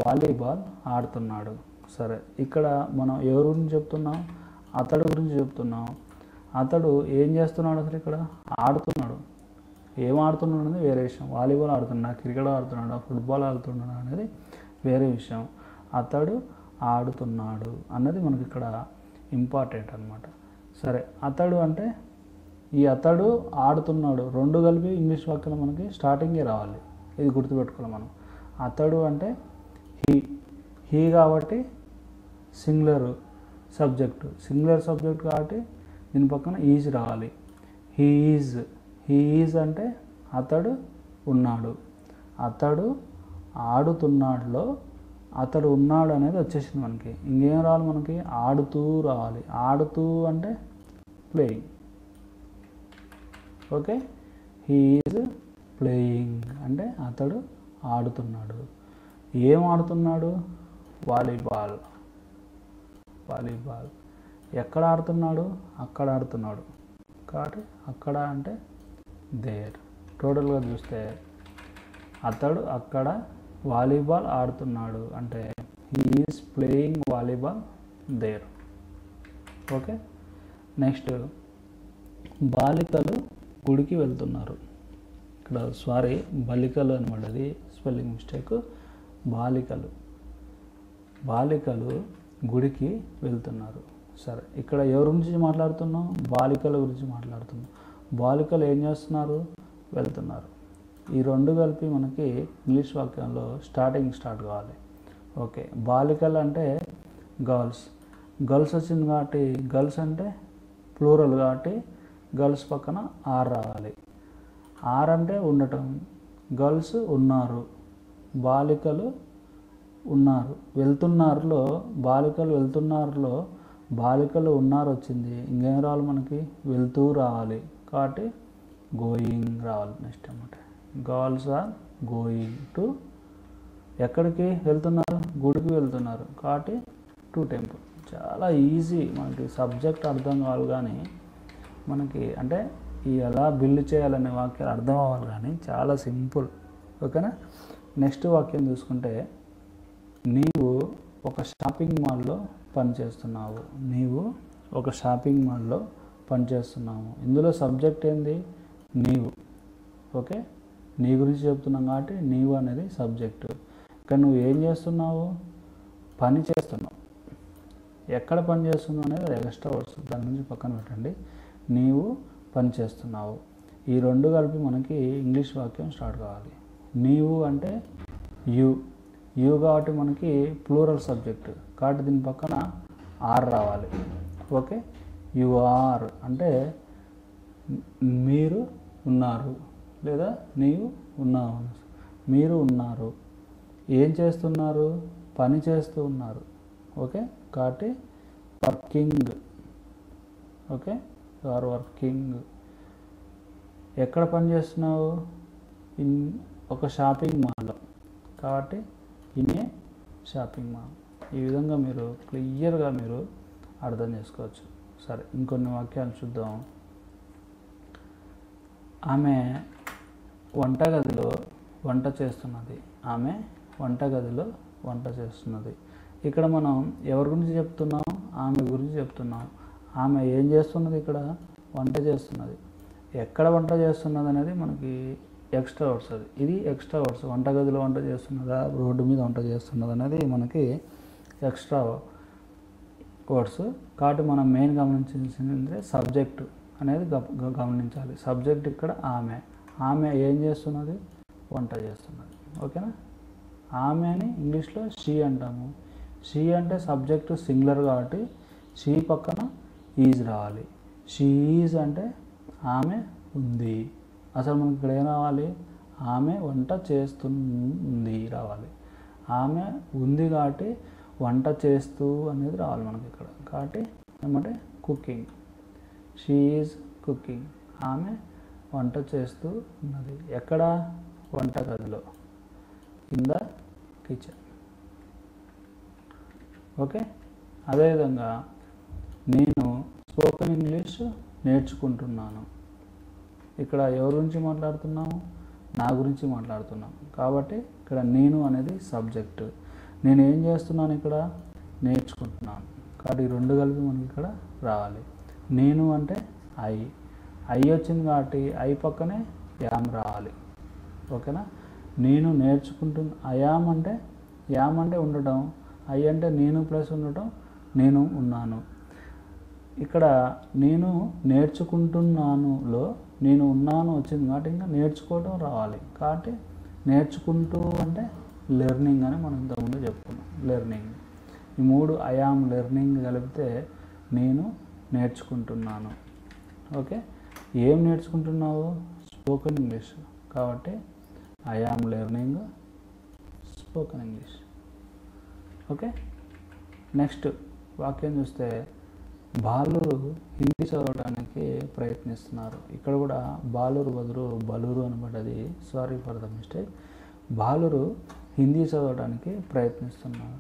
వాలీబాల్ ఆడుతున్నాడు. సరే, ఇక్కడ మనం ఎవరి గురించి చెప్తున్నాం? అతడు గురించి చెప్తున్నాం. అతడు ఏం చేస్తున్నాడు? అసలు ఇక్కడ ఆడుతున్నాడు. ఏం ఆడుతున్నాడు అనేది వేరే విషయం. వాలీబాల్ ఆడుతున్నాడు, క్రికెట్ ఆడుతున్నాడు, ఫుట్బాల్ ఆడుతున్నాడు అనేది వేరే విషయం. అతడు ఆడుతున్నాడు అన్నది మనకి ఇక్కడ ఇంపార్టెంట్ అన్నమాట. సరే, అతడు అంటే ఈ అతడు ఆడుతున్నాడు రెండు కలిపి ఇంగ్లీష్ వాక్యంలో మనకి స్టార్టింగే రావాలి. ఇది గుర్తుపెట్టుకోవాలి మనం. అతడు అంటే హీ కాబట్టి సింగులర్ సబ్జెక్ట్ కాబట్టి దీని పక్కన ఈజ్ రావాలి. హీ ఈజ్ అంటే అతడు ఉన్నాడు, అతడు ఆడుతున్నాడులో అతడు ఉన్నాడు అనేది వచ్చేసింది మనకి. ఇంకేం రావాలి మనకి, ఆడుతూ రావాలి. ఆడుతూ అంటే playing. Okay, he is playing అంటే అతడు ఆడుతున్నాడు. ఏం ఆడుతున్నాడు, వాలీబాల్. ఎక్కడ ఆడుతున్నాడు, అక్కడ ఆడుతున్నాడు కాబట్టి అక్కడ అంటే దేర్. టోటల్గా చూస్తే అతడు అక్కడ వాలీబాల్ ఆడుతున్నాడు అంటే he is playing volleyball there. Okay, next బాలికలు గుడికి వెళ్తున్నారు. ఇక్కడ బాలికలు అనమాట, అది స్పెల్లింగ్ మిస్టేక్. బాలికలు గుడికి వెళ్తున్నారు. సరే, ఇక్కడ ఎవరి గురించి మాట్లాడుతున్నాం, బాలికల గురించి మాట్లాడుతున్నాం. బాలికలు ఏం చేస్తున్నారు, వెళ్తున్నారు. ఈ రెండు కలిపి మనకి ఇంగ్లీష్ వాక్యంలో స్టార్ట్ కావాలి. ఓకే, బాలికలు అంటే గర్ల్స్ వచ్చింది కాబట్టి గర్ల్స్ అంటే ప్లూరల్ కాబట్టి గర్ల్స్ పక్కన ఆర్ రావాలి. ఆర్ అంటే ఉండటం, గర్ల్స్ ఉన్నారు, బాలికలు ఉన్నారు. బాలికలు ఉన్నారు వచ్చింది. ఇంకేం రావాలి మనకి, వెళ్తూ రావాలి కాబట్టి గోయింగ్ రావాలి. నెక్స్ట్ అన్నమాట, గర్ల్స్ ఆర్ గోయింగ్ టు, ఎక్కడికి వెళ్తున్నారు, గుడికి వెళ్తున్నారు కాబట్టి టు టెంపుల్. చాలా ఈజీ, మనకి సబ్జెక్ట్ అర్థం కావాలి కానీ మనకి అంటే ఎలా బిల్డ్ చేయాలనే వాక్యాలు అర్థం అవ్వాలి కానీ చాలా సింపుల్. ఓకేనా. నెక్స్ట్ వాక్యం చూసుకుంటే, నీవు ఒక షాపింగ్ మాల్లో పనిచేస్తున్నావు. ఇందులో సబ్జెక్ట్ ఏంది, నీవు. ఓకే, నీ గురించి చెప్తున్నాం కాబట్టి నీవు అనేది సబ్జెక్టు. ఇక్కడ నువ్వు ఏం చేస్తున్నావు, పని చేస్తున్నావు. ఎక్కడ పని చేస్తున్నావు అనేది ఎక్స్ట్రా వర్డ్స్, దాని గురించి పక్కన పెట్టండి. నీవు పని చేస్తున్నావు. ఈ రెండు కలిపి మనకి ఇంగ్లీష్ వాక్యం స్టార్ట్ కావాలి. నీవు అంటే యు కాబట్టి మనకి ప్లూరల్ సబ్జెక్ట్ కాబట్టి దీని పక్కన ఆర్ రావాలి. ఓకే, యు ఆర్ అంటే మీరు ఉన్నారు లేదా నీవు ఉన్నావు. మీరు ఉన్నారు. ఏం చేస్తున్నారు, పని చేస్తూ ఉన్నారు. ఓకే, కాబట్టి working. Okay, you are working. ఎక్కడ పని చేస్తున్నావు, ఒక షాపింగ్ మాల్లో కాబట్టి ఇన్ ఏ షాపింగ్ మాల్. ఈ విధంగా మీరు క్లియర్గా మీరు అర్థం చేసుకోవచ్చు. సరే, ఇంకొన్ని వాక్యాలు చూద్దాం. ఆమె వంటగదిలో వంట చేస్తున్నది. ఇక్కడ మనం ఎవరి గురించి చెప్తున్నాం, ఆమె గురించి చెప్తున్నాం. ఆమె ఏం చేస్తున్నది, ఇక్కడ వంట చేస్తున్నది. ఎక్కడ వంట చేస్తున్నది అనేది మనకి ఎక్స్ట్రా వర్డ్స్. ఇది ఎక్స్ట్రా వర్డ్స్. వంటగదిలో వంట చేస్తున్నదా, రోడ్డు మీద వంట చేస్తున్నది అనేది మనకి ఎక్స్ట్రా వర్డ్స్. కాబట్టి మనం మెయిన్ గమనించాల్సింది సబ్జెక్ట్ అనేది గమనించాలి. సబ్జెక్ట్ ఇక్కడ ఆమె ఏం చేస్తున్నది, వంట చేస్తున్నది. ఓకేనా. ఆమె అని ఇంగ్లీష్లో షీ అంటాము. షీ అంటే సబ్జెక్ట్ సింగులర్ కాబట్టి షీ పక్కన ఈజ్ రావాలి. షీ ఈజ్ అంటే ఆమె ఉంది. అసలు మనకి ఇక్కడ ఏం రావాలి, ఆమె వంట చేస్తుంది రావాలి. ఆమె ఉంది కాబట్టి వంట చేస్తూ అనేది రావాలి మనకి ఇక్కడ. కాబట్టి ఏమంటే కుకింగ్. She is cooking. ఆమె వంట చేస్తూ ఉన్నది. ఎక్కడ, వంటగదిలో, ఇన్ ద కిచెన్. ఓకే, అదేవిధంగా నేను స్పోకెన్ ఇంగ్లీష్ నేర్చుకుంటున్నాను. ఇక్కడ ఎవరి గురించి మాట్లాడుతున్నాము, నా గురించి మాట్లాడుతున్నాము. కాబట్టి ఇక్కడ నేను అనేది సబ్జెక్టు. నేను ఏం చేస్తున్నాను, ఇక్కడ నేర్చుకుంటున్నాను. కాబట్టి ఈ రెండు కలిపి మనకి ఇక్కడ రావాలి. నేను అంటే ఐ వచ్చింది కాబట్టి ఐ పక్కనే యామ్ రావాలి. ఓకేనా. నేను యామ్ అంటే ఉండటం, ఐ అంటే నేను ప్లస్ ఉండటం, నేను ఉన్నాను. ఇక్కడ నేను నేర్చుకుంటున్నానులో నేను ఉన్నాను వచ్చింది కాబట్టి ఇంకా నేర్చుకోవడం రావాలి. కాబట్టి నేర్చుకుంటూ అంటే లెర్నింగ్ అని మనం ఇంతకుముందు చెప్పుకున్నాం. లెర్నింగ్. ఈ 3 ఐ యామ్ లెర్నింగ్ కలిపితే నేను నేర్చుకుంటున్నాను. ఓకే, ఏం నేర్చుకుంటున్నావు? Spoken English. కాబట్టి I am learning spoken English. Okay, next వాక్యం చూస్తే బాలురు హిందీ చదవడానికి ప్రయత్నిస్తున్నారు. ఇక్కడ కూడా బాలురు బదులు బలురు అనబడ్డది. Sorry for the mistake. బాలురు హిందీ చదవడానికి ప్రయత్నిస్తున్నారు.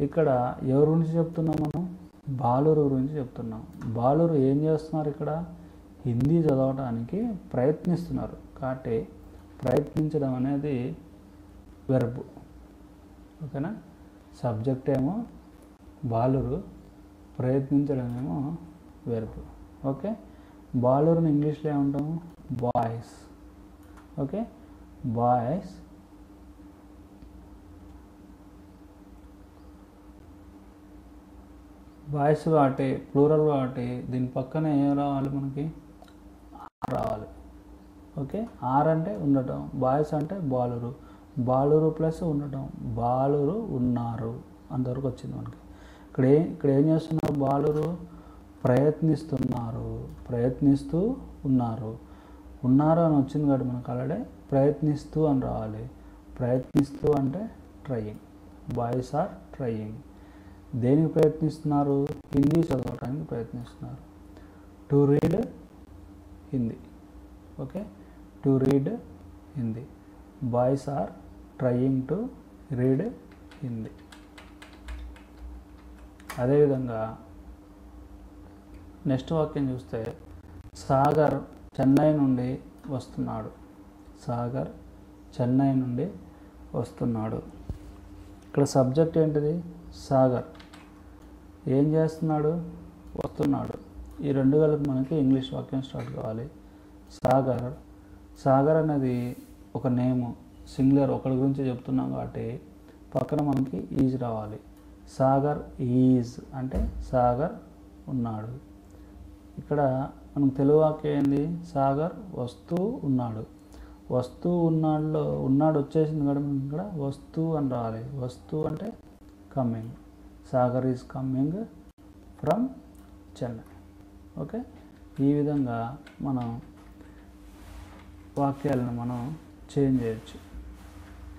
ఇక్కడ ఎవరి గురించి చెప్తున్నాం మనం? బాలురు గురించి చెప్తున్నాం. బాలురు ఏం చేస్తున్నారు? ఇక్కడ హిందీ చదవడానికి ప్రయత్నిస్తున్నారు. కాబట్టి ప్రయత్నించడం అనేది వెర్బ్. ఓకేనా? సబ్జెక్ట్ ఏమో బాలురు, ప్రయత్నించడం ఏమో వెర్బ్. ఓకే, బాలురుని ఇంగ్లీష్లో ఏమంటాము? బాయ్స్. Okay, boys. బాయ్స్ కాబట్టి ప్లూరల్ కాబట్టి దీని పక్కన ఏం రావాలి? మనకి ఆర్ రావాలి. ఓకే, ఆర్ అంటే ఉండటం, బాయ్స్ అంటే బాలురు, బాలురు ప్లస్ ఉండటం, బాలురు ఉన్నారు, అంతవరకు వచ్చింది మనకి. ఇక్కడ ఏం చేస్తున్నారు? బాలురు ప్రయత్నిస్తున్నారు, ప్రయత్నిస్తూ ఉన్నారు. ఉన్నారు అని వచ్చింది కాబట్టి మనకు ఆల్రెడీ ప్రయత్నిస్తూ అని రావాలి. ప్రయత్నిస్తూ అంటే ట్రయింగ్. Boys are trying. దేనికి ప్రయత్నిస్తున్నారు? హిందీ చదవడానికి ప్రయత్నిస్తున్నారు. To read Hindi. Okay, to read Hindi. Boys are trying to read Hindi. అదేవిధంగా నెక్స్ట్ వాక్యం చూస్తే సాగర్ చెన్నై నుండి వస్తున్నాడు. సాగర్ చెన్నై నుండి వస్తున్నాడు. ఇక్కడ సబ్జెక్ట్ ఏంటిది? సాగర్. ఏం చేస్తున్నాడు? వస్తున్నాడు. ఈ రెండు కలిపి మనకి ఇంగ్లీష్ వాక్యం స్టార్ట్ కావాలి. సాగర్. సాగర్ అనేది ఒక నేము, సింగులర్, ఒకరి గురించి చెప్తున్నాం కాబట్టి పక్కన మనకి ఈజ్ రావాలి. సాగర్ ఈజ్ అంటే సాగర్ ఉన్నాడు. ఇక్కడ మనకు తెలుగు వాక్యం ఏంది? సాగర్ వస్తూ ఉన్నాడు. వస్తూ ఉన్నాడులో ఉన్నాడు వచ్చేసింది కదా, మనకి ఇక్కడ వస్తూ అని రావాలి. వస్తూ అంటే coming. Sagar is coming from Chennai. Okay, ఈ విధంగా మనం వాక్యాలను మనం చేంజ్ చేయొచ్చు.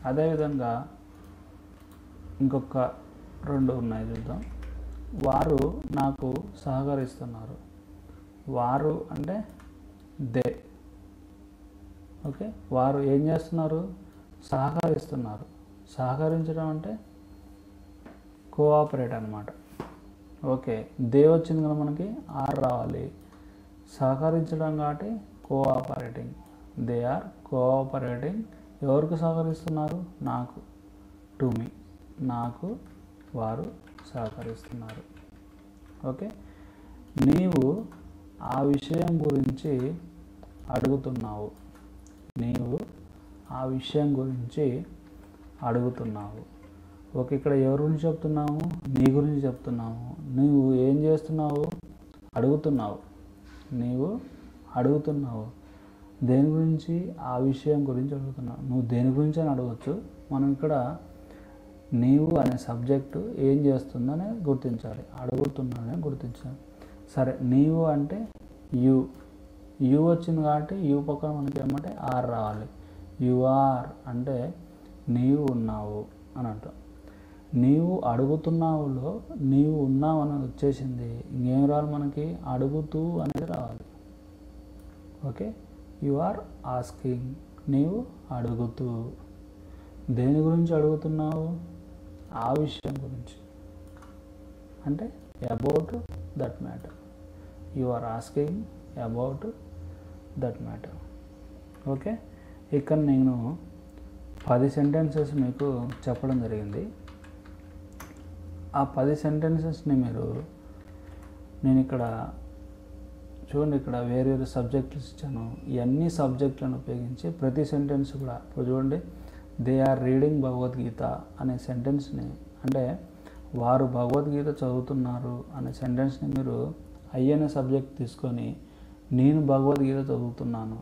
అదేవిధంగా ఇంకొక 2 ఉన్నాయి, చూద్దాం. వారు నాకు సహకరిస్తున్నారు. వారు అంటే దే. ఓకే, వారు ఏం చేస్తున్నారు? సహకరిస్తున్నారు. సహకరించడం అంటే కోఆపరేట్ అన్నమాట. ఓకే, దే వచ్చింది కదా, మనకి ఆర్ రావాలి. సహకరించడం కాబట్టి కోఆపరేటింగ్. They are cooperating. ఎవరికి సహకరిస్తున్నారు? నాకు, టు మీ. నాకు వారు సహకరిస్తున్నారు. ఓకే, నీవు ఆ విషయం గురించి అడుగుతున్నావు. నీవు ఆ విషయం గురించి అడుగుతున్నావు. ఓకే, ఇక్కడ ఎవరి గురించి చెప్తున్నాము? నీ గురించి చెప్తున్నాము. నువ్వు ఏం చేస్తున్నావు? అడుగుతున్నావు. నీవు అడుగుతున్నావు. దేని గురించి? ఆ విషయం గురించి అడుగుతున్నావు. నువ్వు దేని గురించి అని అడగచ్చు. మనం ఇక్కడ నీవు అనే సబ్జెక్టు ఏం చేస్తుందని గుర్తించాలి. అడుగుతున్నానని గుర్తించాలి. సరే, నీవు అంటే యు. యు వచ్చింది కాబట్టి యు పక్కన మనకి ఏమంటే ఆర్ రావాలి. యు ఆర్ అంటే నీవు ఉన్నావు అని అర్థం. నీవు అడుగుతున్నావులో నీవు ఉన్నావు అనేది వచ్చేసింది. ఇంకేం రావాలి మనకి? అడుగుతూ అనేది రావాలి. Okay, you are asking. నీవు అడుగుతూ. దేని గురించి అడుగుతున్నావు? ఆ విషయం గురించి, అంటే about that matter. You are asking about that matter. Okay, ఇక్కడ నేను 10 సెంటెన్సెస్ మీకు చెప్పడం జరిగింది. ఆ 10 సెంటెన్సెస్ని నేను ఇక్కడ చూడండి, ఇక్కడ వేరే సబ్జెక్టులు ఇచ్చాను. ఇవన్నీ సబ్జెక్టులను ఉపయోగించి ప్రతి సెంటెన్స్ కూడా ఇప్పుడు చూడండి. దే ఆర్ రీడింగ్ భగవద్గీత అనే సెంటెన్స్ని, అంటే వారు భగవద్గీత చదువుతున్నారు అనే సెంటెన్స్ని మీరు ఐ అనే సబ్జెక్ట్ తీసుకొని నేను భగవద్గీత చదువుతున్నాను,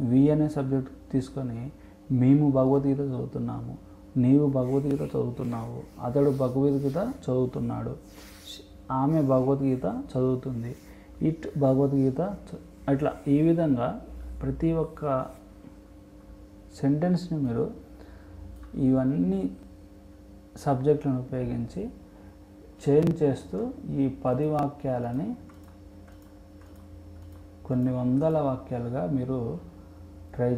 వి అనే సబ్జెక్ట్ తీసుకొని మేము భగవద్గీత చదువుతున్నాము, నీవు భగవద్గీత చదువుతున్నావు, అతడు భగవద్గీత చదువుతున్నాడు, ఆమె భగవద్గీత చదువుతుంది, ఇట్ భగవద్గీత అట్లా ఈ విధంగా ప్రతి ఒక్క సెంటెన్స్ని మీరు ఇవన్నీ సబ్జెక్టులను ఉపయోగించి చేంజ్ చేస్తూ ఈ 10 వాక్యాలని కొన్ని వందల వాక్యాలుగా మీరు ట్రై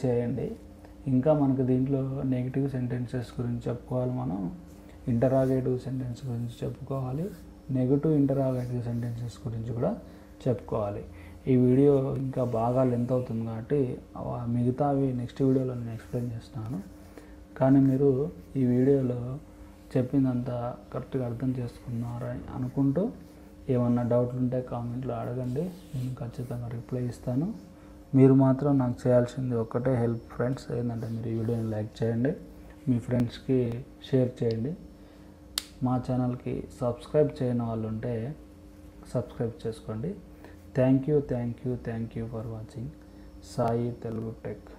చేయండి. ఇంకా మనకు దీంట్లో నెగిటివ్ సెంటెన్సెస్ గురించి చెప్పుకోవాలి, మనం ఇంటరాగేటివ్ సెంటెన్స్ గురించి చెప్పుకోవాలి, నెగిటివ్ ఇంటరాగేటివ్ సెంటెన్సెస్ గురించి కూడా చెప్పుకోవాలి. ఈ వీడియో ఇంకా బాగా లెంత్ అవుతుంది కాబట్టి మిగతావి నెక్స్ట్ వీడియోలో నేను ఎక్స్ప్లెయిన్ చేస్తున్నాను. కానీ మీరు ఈ వీడియోలో చెప్పిందంతా కరెక్ట్గా అర్థం చేసుకున్నారని అనుకుంటూ ఏమన్నా డౌట్లు ఉంటే కామెంట్లో అడగండి, నేను ఖచ్చితంగా రిప్లై ఇస్తాను. మీరు మాత్రం నాకు చేయాల్సింది ఒక్కటే హెల్ప్ ఫ్రెండ్స్, ఏంటంటే మీరు ఈ వీడియోని లైక్ చేయండి, మీ ఫ్రెండ్స్కి షేర్ చేయండి, మా ఛానల్కి సబ్స్క్రైబ్ చేయని వాళ్ళు ఉంటే సబ్స్క్రైబ్ చేసుకోండి. Thank you for watching Sai Telugu tech.